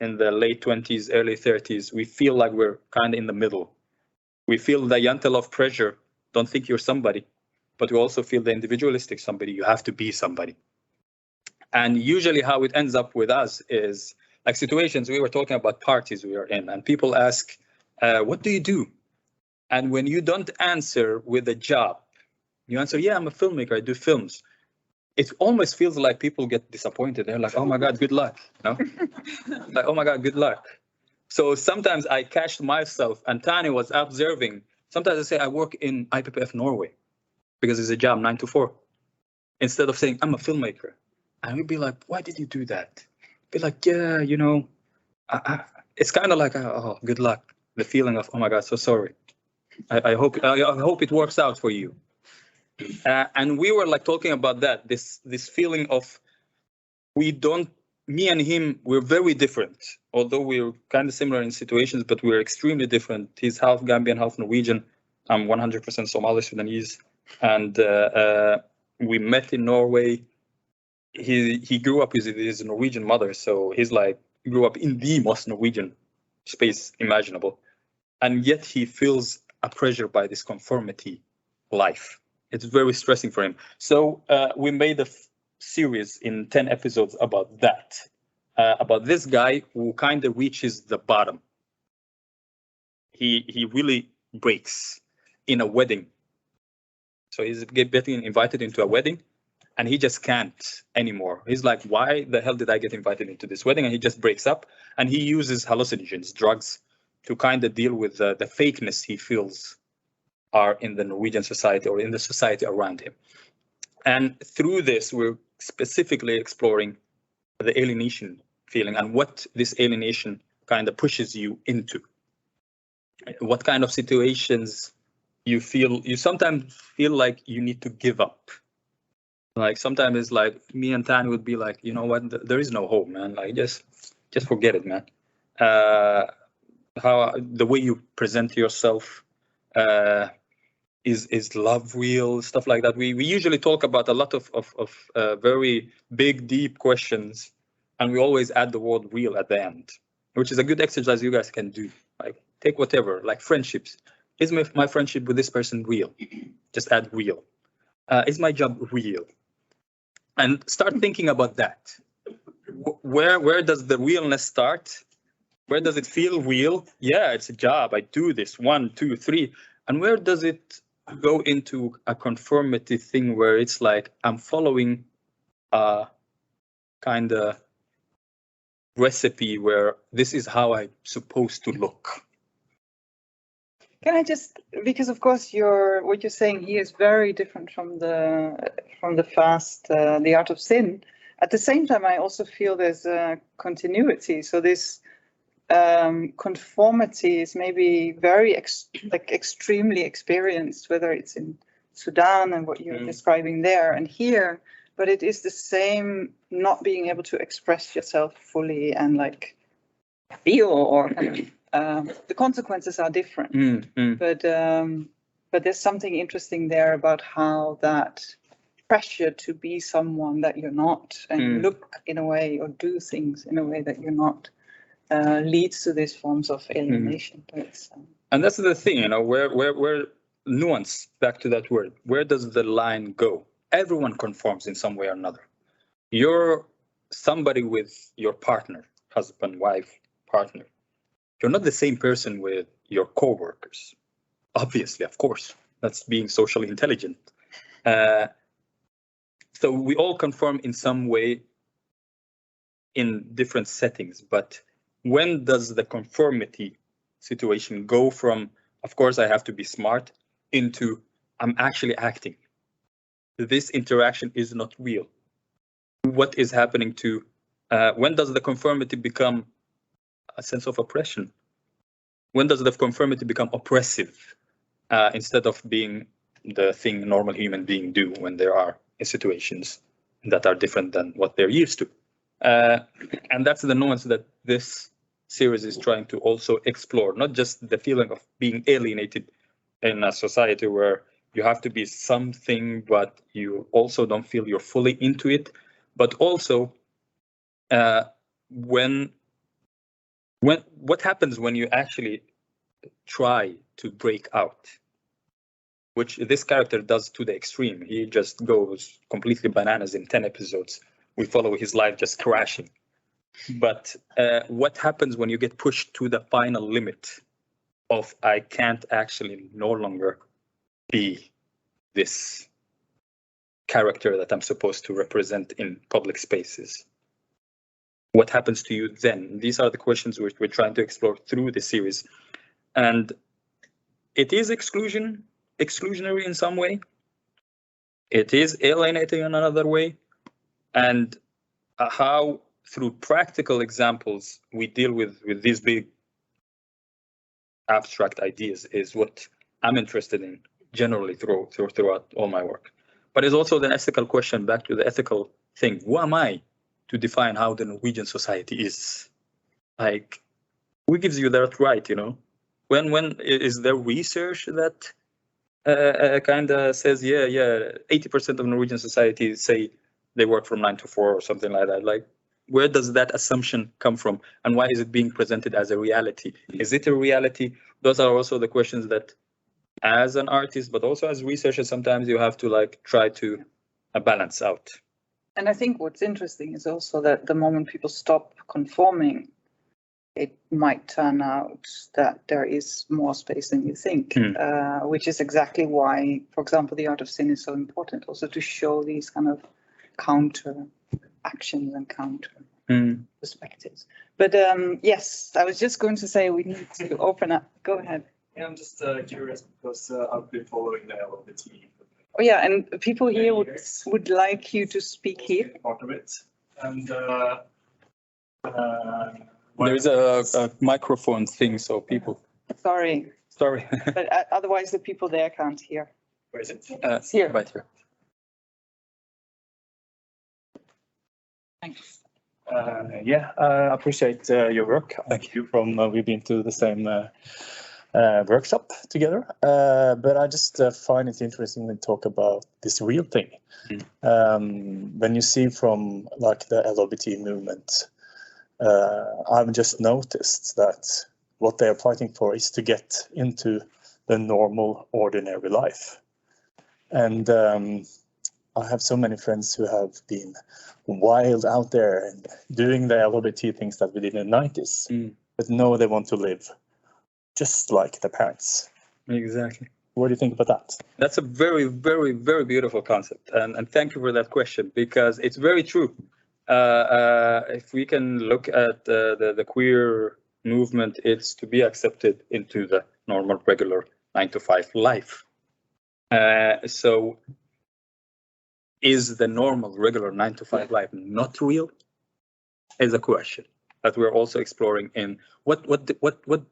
in the late 20s, early 30s, we feel like we're kind of in the middle. We feel the jantelov pressure, don't think you're somebody, but we also feel the individualistic somebody, you have to be somebody. And usually how it ends up with us is like situations, we were talking about parties we were in, and people ask, what do you do? And when you don't answer with a job, you answer, yeah, I'm a filmmaker, I do films. It almost feels like people get disappointed. They're like, oh my God, good luck. No? Like, oh my God, good luck. So sometimes I catch myself, and Tani was observing, sometimes I say I work in IPPF Norway because it's a job 9 to 4. Instead of saying I'm a filmmaker. And we'd be like, why did you do that? Be like, yeah, you know, it's kind of like, oh, good luck. The feeling of, oh my God, so sorry. I hope it works out for you. And we were like talking about that, this feeling of me and him, we're very different. Although we're kind of similar in situations, but we're extremely different. He's half Gambian, half Norwegian. I'm 100% Somali, Sudanese. And we met in Norway. He grew up with his Norwegian mother, so he's like grew up in the most Norwegian space imaginable, and yet he feels a pressure by this conformity life. It's very stressing for him. So we made a series in 10 episodes about that, about this guy who kind of reaches the bottom. He really breaks in a wedding. So he's getting invited into a wedding. And he just can't anymore. He's like, why the hell did I get invited into this wedding? And he just breaks up, and he uses hallucinogens, drugs, to kind of deal with the fakeness he feels are in the Norwegian society or in the society around him. And through this, we're specifically exploring the alienation feeling and what this alienation kind of pushes you into. What kind of situations you sometimes feel like you need to give up. Like sometimes it's like me and Tani would be like, you know what, there is no hope, man. Like just forget it, man. How the way you present yourself, is love real? Stuff like that. We usually talk about a lot of very big, deep questions, and we always add the word real at the end, which is a good exercise you guys can do. Like take whatever, like friendships. Is my friendship with this person real? Just add real. Is my job real? And start thinking about that. Where does the realness start? Where does it feel real? Yeah, it's a job. I do this 1, 2, 3. And where does it go into a conformity thing where it's like I'm following a kind of recipe where this is how I'm supposed to look? Can I just, because of course what you're saying here is very different from the fast, The Art of Sin. At the same time, I also feel there's a continuity. So this conformity is maybe very extremely experienced, whether it's in Sudan and what you're describing there and here, but it is the same not being able to express yourself fully and like feel or kind of, the consequences are different, but there's something interesting there about how that pressure to be someone that you're not and look in a way or do things in a way that you're not leads to these forms of alienation. And that's the thing, you know, where nuance, back to that word, where does the line go? Everyone conforms in some way or another. You're somebody with your partner, husband, wife, partner. You're not the same person with your coworkers. Obviously, of course, that's being socially intelligent. So we all conform in some way in different settings, but when does the conformity situation go from, of course, I have to be smart, into I'm actually acting. This interaction is not real. What is happening to, when does the conformity become a sense of oppression? When does the conformity become oppressive instead of being the thing normal human beings do when they are in situations that are different than what they're used to? And that's the nuance that this series is trying to also explore, not just the feeling of being alienated in a society where you have to be something, but you also don't feel you're fully into it, but also what happens when you actually try to break out, which this character does to the extreme. He just goes completely bananas in 10 episodes. We follow his life just crashing. But what happens when you get pushed to the final limit of I can't actually no longer be this character that I'm supposed to represent in public spaces? What happens to you then? These are the questions we're trying to explore through the series. And it is exclusionary in some way. It is alienating in another way. And how, through practical examples, we deal with these big abstract ideas is what I'm interested in generally throughout all my work. But it's also the ethical question, back to the ethical thing. Who am I to define how the Norwegian society is? Like, who gives you that right, you know? When is there research that kind of says, yeah, 80% of Norwegian society say they work from 9 to 4 or something like that? Like, where does that assumption come from? And why is it being presented as a reality? Is it a reality? Those are also the questions that, as an artist, but also as researchers, sometimes you have to like try to balance out. And I think what's interesting is also that the moment people stop conforming, it might turn out that there is more space than you think, which is exactly why, for example, the art of sin is so important, also to show these kind of counter actions and counter perspectives. But yes, I was just going to say we need to open up. Go ahead. Yeah, I'm just curious because I've been following the LGBT. Oh yeah, and people here would like you to speak here. Part of it, and There's a microphone thing, so people. Sorry, Sorry. but otherwise the people there can't hear. where is it? It's here. Right here. Thanks. I appreciate your work. Thank you. We've been to the same workshop together, but I just find it interesting when we talk about this real thing. When you see from like the LGBT movement, I've just noticed that what they are fighting for is to get into the normal, ordinary life. And I have so many friends who have been wild out there and doing the LGBT things that we did in the 90s, but now they want to live just like the parents. Exactly. What do you think about that? That's a very, very, very beautiful concept. And thank you for that question, because it's very true. If we can look at the queer movement, it's to be accepted into the normal, regular 9 to 5 life. So is the normal, regular 9 to 5 life not real? Is a question that we're also exploring in what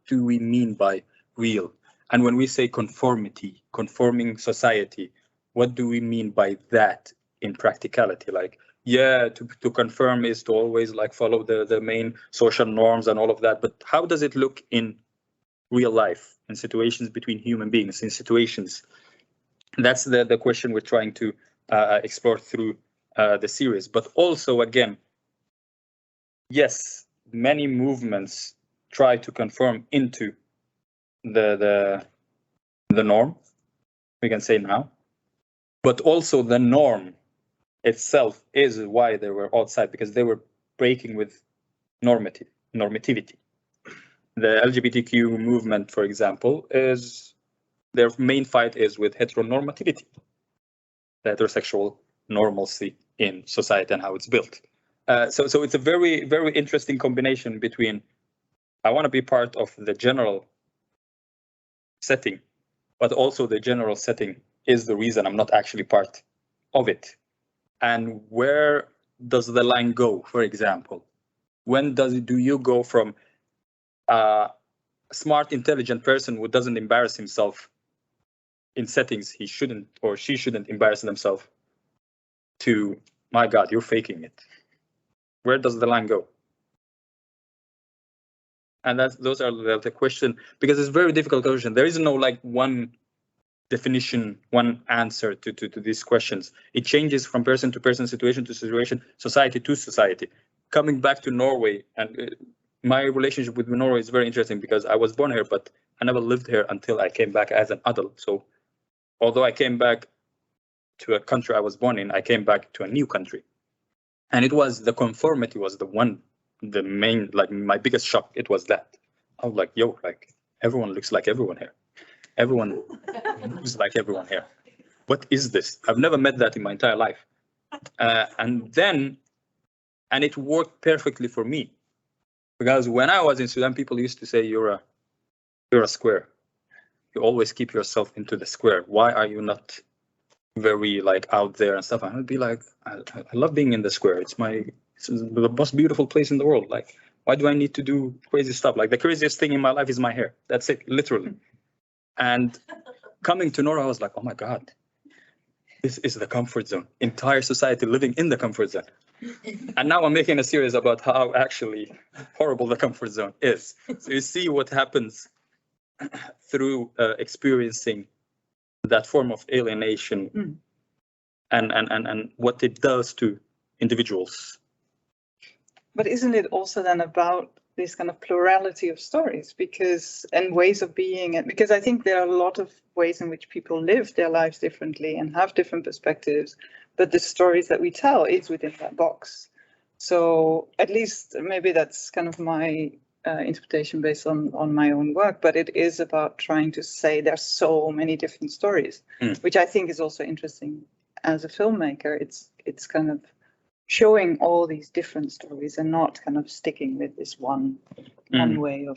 do we mean by real? And when we say conformity, conforming society, what do we mean by that in practicality? Like, yeah, to confirm is to always like follow the main social norms and all of that, but how does it look in real life, in situations between human beings, in situations? That's the question we're trying to explore through the series. But also, again, yes, many movements try to conform into the norm, we can say now, but also the norm itself is why they were outside, because they were breaking with normativity. The LGBTQ movement, for example, is their main fight is with heteronormativity, the heterosexual normalcy in society and how it's built. So it's a very, very interesting combination between I want to be part of the general setting but also the general setting is the reason I'm not actually part of it. And where does the line go, for example? When do you go from a smart, intelligent person who doesn't embarrass himself in settings he shouldn't or she shouldn't embarrass themselves to, my God, you're faking it? Where does the line go? And those are the question, because it's a very difficult question. There is no like one definition, one answer to these questions. It changes from person to person, situation to situation, society to society. Coming back to Norway, and my relationship with Norway is very interesting because I was born here, but I never lived here until I came back as an adult. So although I came back to a country I was born in, I came back to a new country. And it was the conformity was the main, like my biggest shock. It was that. I was like, yo, like everyone looks like everyone here. Everyone moves like everyone here. What is this? I've never met that in my entire life. And it worked perfectly for me. Because when I was in Sudan, people used to say, you're a square. You always keep yourself into the square. Why are you not very like out there and stuff? I would be like, I love being in the square. It's the most beautiful place in the world. Like, why do I need to do crazy stuff? Like the craziest thing in my life is my hair. That's it, literally. And coming to Norway, I was like, oh my God, this is the comfort zone. Entire society living in the comfort zone. And now I'm making a series about how actually horrible the comfort zone is. So you see what happens through experiencing that form of alienation and what it does to individuals. But isn't it also then about this kind of plurality of stories and ways of being? And because I think there are a lot of ways in which people live their lives differently and have different perspectives, but the stories that we tell is within that box. So at least maybe that's kind of my interpretation based on my own work, but it is about trying to say there's so many different stories, which I think is also interesting as a filmmaker. It's kind of showing all these different stories and not kind of sticking with this one way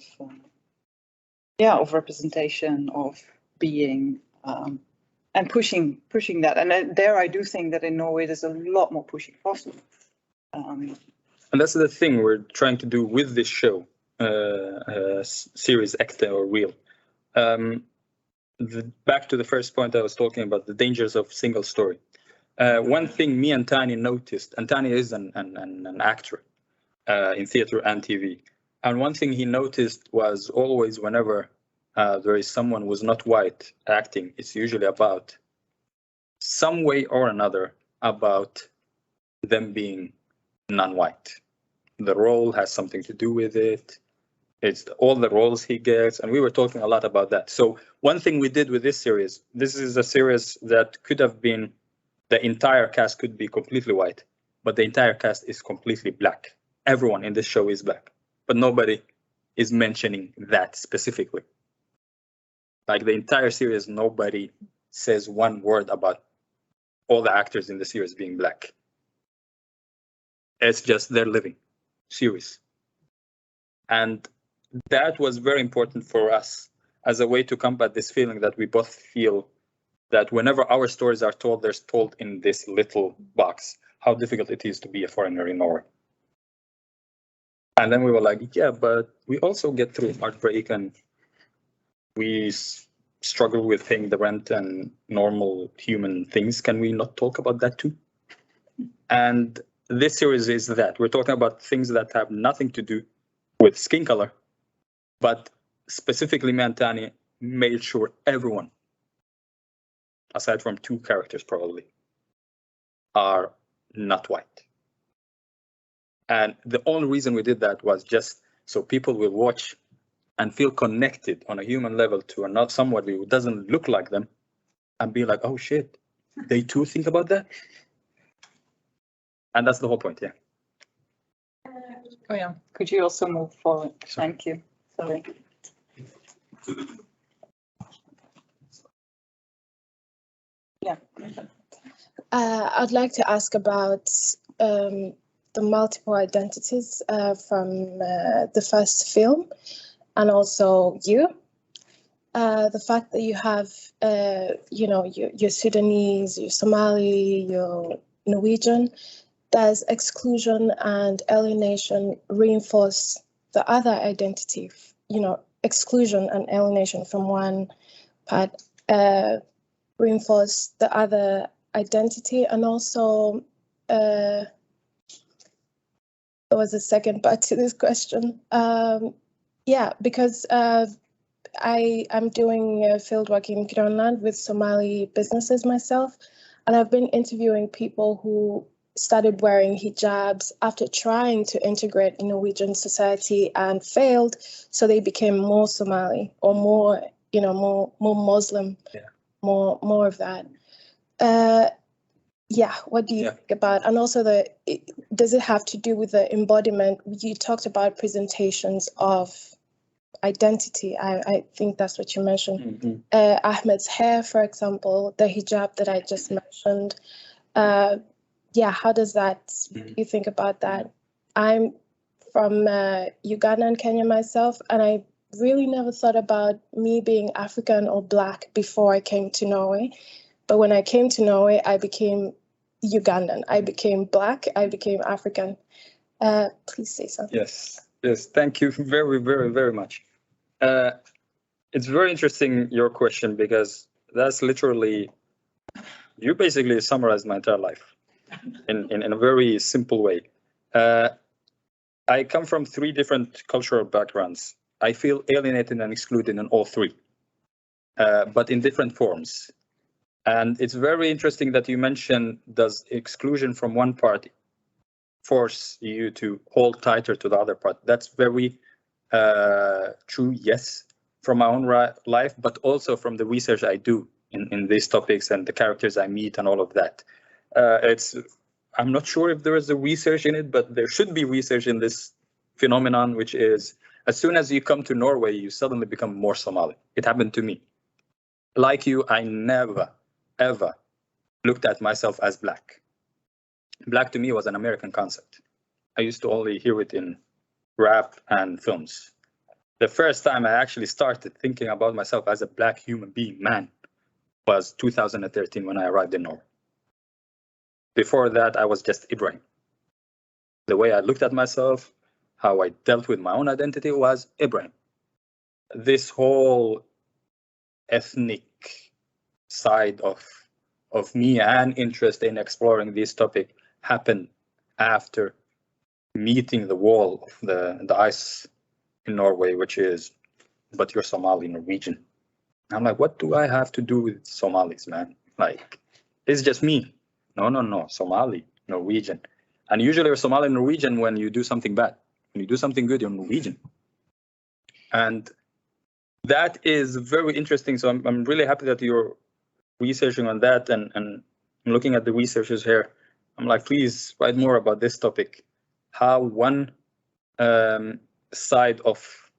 of representation, of being, and pushing that. And there I do think that in Norway there's a lot more pushing possible. And that's the thing we're trying to do with this show, series Ekte or Real. Back to the first point I was talking about, the dangers of single story. One thing me and Tani noticed, and Tani is an actor in theater and TV, and one thing he noticed was always whenever there is someone who's not white acting, it's usually about some way or another about them being non-white. The role has something to do with it. It's all the roles he gets, and we were talking a lot about that. So one thing we did with this series, this is a series that could have been, the entire cast could be completely white, but the entire cast is completely black. Everyone in this show is black, but nobody is mentioning that specifically. Like the entire series, nobody says one word about all the actors in the series being black. It's just their living series. And that was very important for us as a way to combat this feeling that we both feel that whenever our stories are told, they're told in this little box, how difficult it is to be a foreigner in Norway. And then we were like, yeah, but we also get through heartbreak and we struggle with paying the rent and normal human things. Can we not talk about that too? And this series is that. We're talking about things that have nothing to do with skin color, but specifically me and Tani made sure everyone, aside from two characters probably, are not white. And the only reason we did that was just so people will watch and feel connected on a human level to somebody who doesn't look like them and be like, oh shit, they too think about that? And that's the whole point, yeah. Oh yeah, could you also move forward? Sure. Thank you. Sorry. Yeah. I'd like to ask about the multiple identities from the first film, and also you. the fact that you have, you know, your Sudanese, your Somali, your Norwegian, does exclusion and alienation reinforce the other identity? You know, exclusion and alienation from one part reinforce the other identity, and also there was a second part to this question. Yeah, because I'm doing fieldwork in Grönland with Somali businesses myself, and I've been interviewing people who started wearing hijabs after trying to integrate in Norwegian society and failed, so they became more Somali or more, you know, more Muslim, more of that. Yeah, what do you think about? And also, does it have to do with the embodiment? You talked about presentations of identity. I think that's what you mentioned. Ahmed's hair, for example, the hijab that I just mentioned. Yeah, how does that, you think about that? I'm from Uganda and Kenya myself, and I really never thought about me being African or Black before I came to Norway. But when I came to Norway, I became Ugandan. I became Black. I became African. Please say something. Yes, thank you very, very, very much. It's very interesting, your question, because that's literally, you basically summarized my entire life in a very simple way. I come from 3 different cultural backgrounds. I feel alienated and excluded in all 3, but in different forms. And it's very interesting that you mentioned, does exclusion from one party force you to hold tighter to the other part? That's very true, yes, from my own life, but also from the research I do in these topics and the characters I meet and all of that. I'm not sure if there is a research in it, but there should be research in this phenomenon, which is, as soon as you come to Norway, you suddenly become more Somali. It happened to me. Like you, I never, ever looked at myself as Black. Black to me was an American concept. I used to only hear it in rap and films. The first time I actually started thinking about myself as a Black human being, man, was 2013 when I arrived in Norway. Before that, I was just Ibrahim. The way I looked at myself, how I dealt with my own identity was Ibrahim. This whole ethnic side of me and interest in exploring this topic happened after meeting the wall of the ice in Norway, which is, but you're Somali, Norwegian. I'm like, what do I have to do with Somalis, man? Like, it's just me. No, Somali, Norwegian. And usually you're Somali, Norwegian when you do something bad. When you do something good, you're Norwegian. And that is very interesting. So I'm really happy that you're researching on that and looking at the researchers here. I'm like, please write more about this topic. How one side of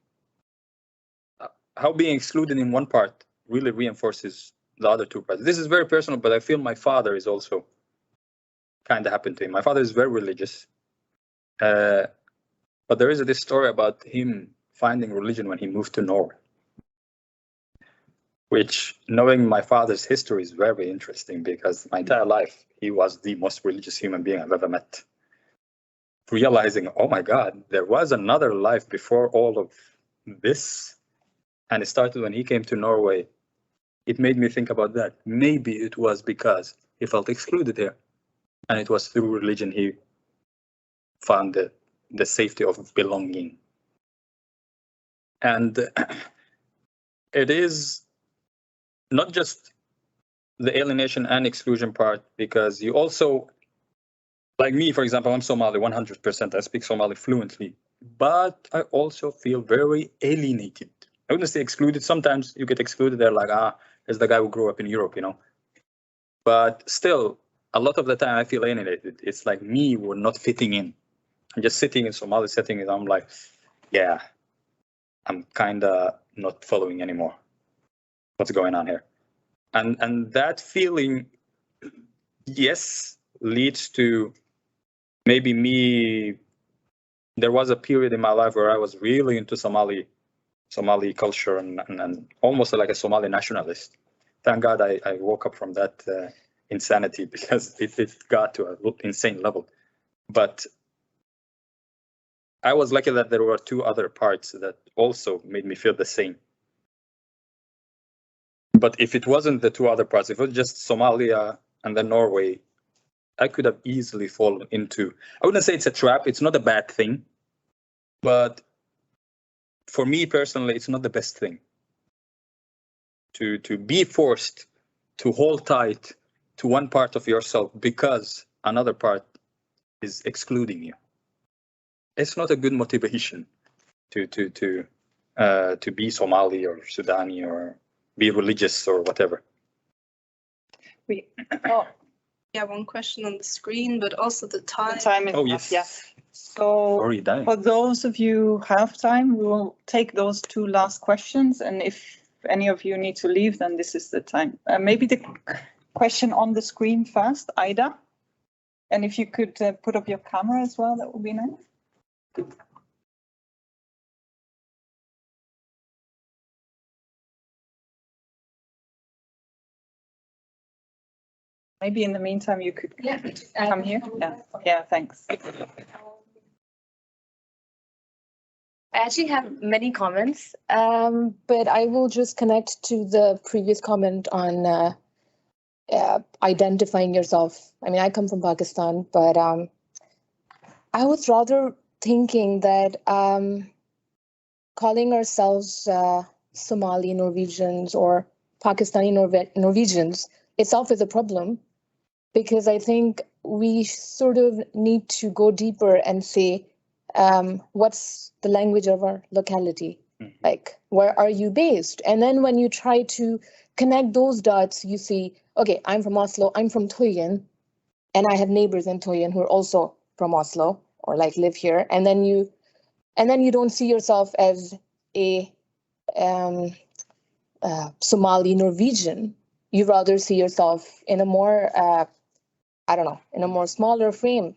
how being excluded in one part really reinforces the other 2 parts. This is very personal, but I feel my father is also kind of happened to him. My father is very religious, but there is this story about him finding religion when he moved to Norway, which, knowing my father's history, is very interesting, because my entire life he was the most religious human being I've ever met. Realizing, oh my God, there was another life before all of this. And it started when he came to Norway. It made me think about that. Maybe it was because he felt excluded here. And it was through religion he found the safety of belonging. And it is not just the alienation and exclusion part, because you also, like me, for example, I'm Somali 100%. I speak Somali fluently, but I also feel very alienated. I wouldn't say excluded. Sometimes you get excluded. They're like, there's the guy who grew up in Europe, you know. But still, a lot of the time I feel alienated. It's like me, we're not fitting in. I'm just sitting in Somali setting, and I'm like, yeah, I'm kind of not following anymore. What's going on here? And that feeling, yes, leads to maybe me. There was a period in my life where I was really into Somali Somali culture and almost like a Somali nationalist. Thank God I woke up from that insanity, because it got to an insane level. But I was lucky that there were two other parts that also made me feel the same. But if it wasn't the two other parts, if it was just Somalia and then Norway, I could have easily fallen into, I wouldn't say it's a trap, it's not a bad thing, but for me personally, it's not the best thing. To be forced to hold tight to one part of yourself because another part is excluding you. It's not a good motivation to be Somali or Sudani or be religious or whatever. Oh, Yeah, one question on the screen, but also the time. the time is Oh, up, yes. yeah. So Already dying. for those of you who have time, we will take those two last questions. And if any of you need to leave, then this is the time. Maybe the question on the screen first, Ida. And if you could put up your camera as well, that would be nice. Maybe in the meantime, you could come here. Yeah, thanks. I actually have many comments, but I will just connect to the previous comment on identifying yourself. I mean, I come from Pakistan, but I was rather thinking that calling ourselves Somali Norwegians or Pakistani Norwegians itself is a problem, because I think we sort of need to go deeper and say, what's the language of our locality? Mm-hmm. Like, where are you based? And then when you try to connect those dots, you see, okay, I'm from Oslo, I'm from Tøyen, and I have neighbors in Tøyen who are also from Oslo or like live here. And then you don't see yourself as a Somali Norwegian. You rather see yourself in a more, in a more smaller frame.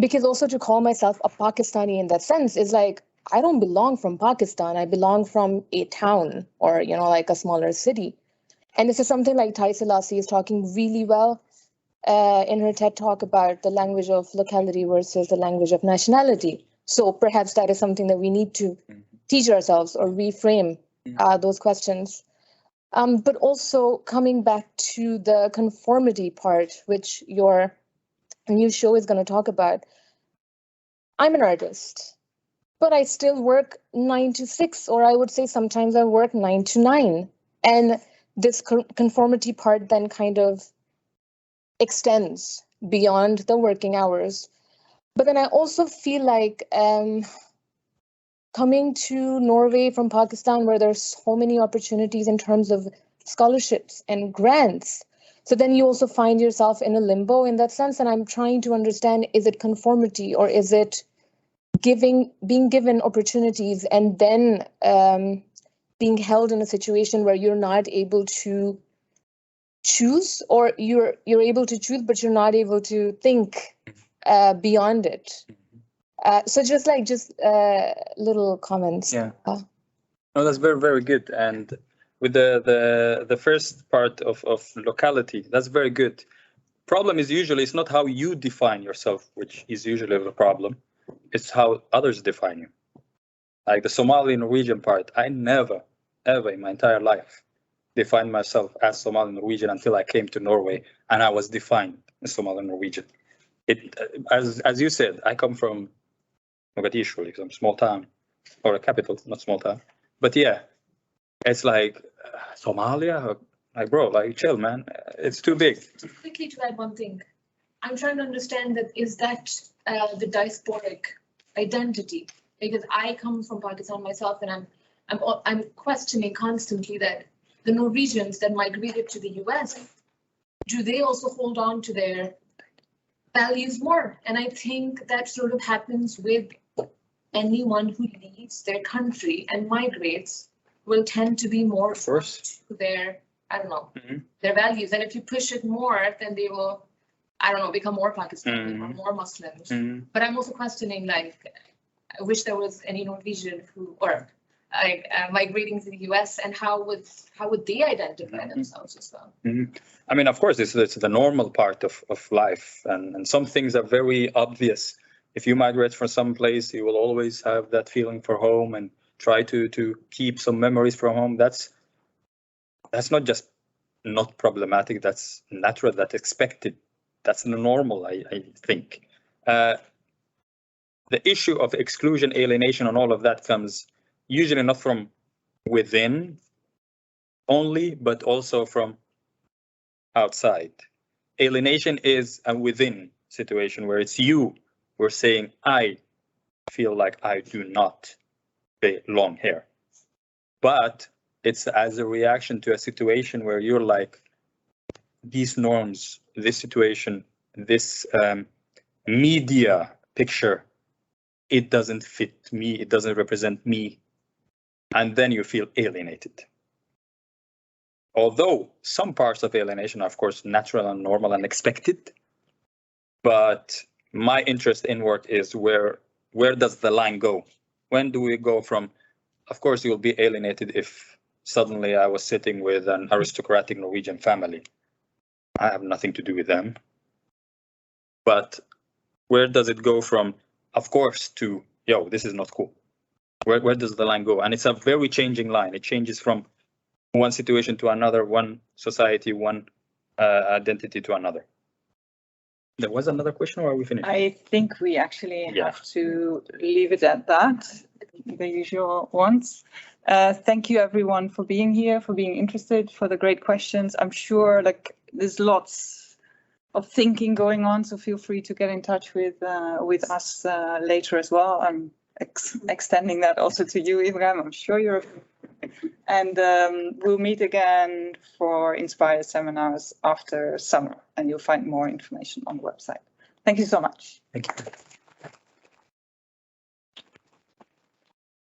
Because also to call myself a Pakistani in that sense is like, I don't belong from Pakistan. I belong from a town or, like a smaller city. And this is something like Tai Selassie is talking really well in her TED talk about the language of locality versus the language of nationality. So perhaps that is something that we need to teach ourselves or reframe those questions. But also coming back to the conformity part, which your new show is going to talk about. I'm an artist, but I still work 9 to 6, or I would say sometimes I work 9 to 9. And this conformity part then kind of extends beyond the working hours. But then I also feel like coming to Norway from Pakistan, where there's so many opportunities in terms of scholarships and grants. So then you also find yourself in a limbo in that sense. And I'm trying to understand, is it conformity or is it being given opportunities and then being held in a situation where you're not able to choose, or you're able to choose, but you're not able to think beyond it. So just little comments. Yeah. No, that's very, very good. And with the first part of locality, that's very good. Problem is usually it's not how you define yourself, which is usually the problem. It's how others define you. Like the Somali Norwegian part, I never, ever in my entire life defined myself as Somali Norwegian until I came to Norway and I was defined as Somali Norwegian. As you said, I come from Mogadishu, like some small town or a capital, not small town. But yeah, it's like Somalia, like bro, like chill, man. It's too big. Just quickly to add one thing, I'm trying to understand that is that the diasporic identity? Because I come from Pakistan myself, and I'm questioning constantly that the Norwegians that migrated to the US, do they also hold on to their values more? And I think that sort of happens with anyone who leaves their country and migrates will tend to be more to their, their values. And if you push it more, then they will, become more Pakistani or more Muslims. But I'm also questioning, like, I wish there was any Norwegian who, or migrating to the US, and how would they identify themselves as well? I mean, of course, it's the normal part of life, and some things are very obvious. If you migrate from some place, you will always have that feeling for home and try to keep some memories from home. That's not just not problematic, that's natural, that's expected. That's normal, I think. The issue of exclusion, alienation, and all of that comes usually not from within only, but also from outside. Alienation is a within situation where it's you who are saying, I feel like I do not belong here. But it's as a reaction to a situation where you're like, these norms, this situation, this media picture, it doesn't fit me, it doesn't represent me. And then you feel alienated. Although some parts of alienation are, of course, natural and normal and expected, but my interest in work is where does the line go? When do we go from, of course, you'll be alienated if suddenly I was sitting with an aristocratic Norwegian family. I have nothing to do with them. But where does it go from, of course, to, yo, this is not cool? Where does the line go? And it's a very changing line. It changes from one situation to another, one society, one identity to another. There was another question, or are we finished? I think we actually have to leave it at that, the usual ones. Thank you everyone for being here, for being interested, for the great questions. I'm sure like there's lots of thinking going on, so feel free to get in touch with us later as well. I'm extending that also to you, Ibrahim. I'm sure you're. And we'll meet again for Inspire seminars after summer, and you'll find more information on the website. Thank you so much. Thank you.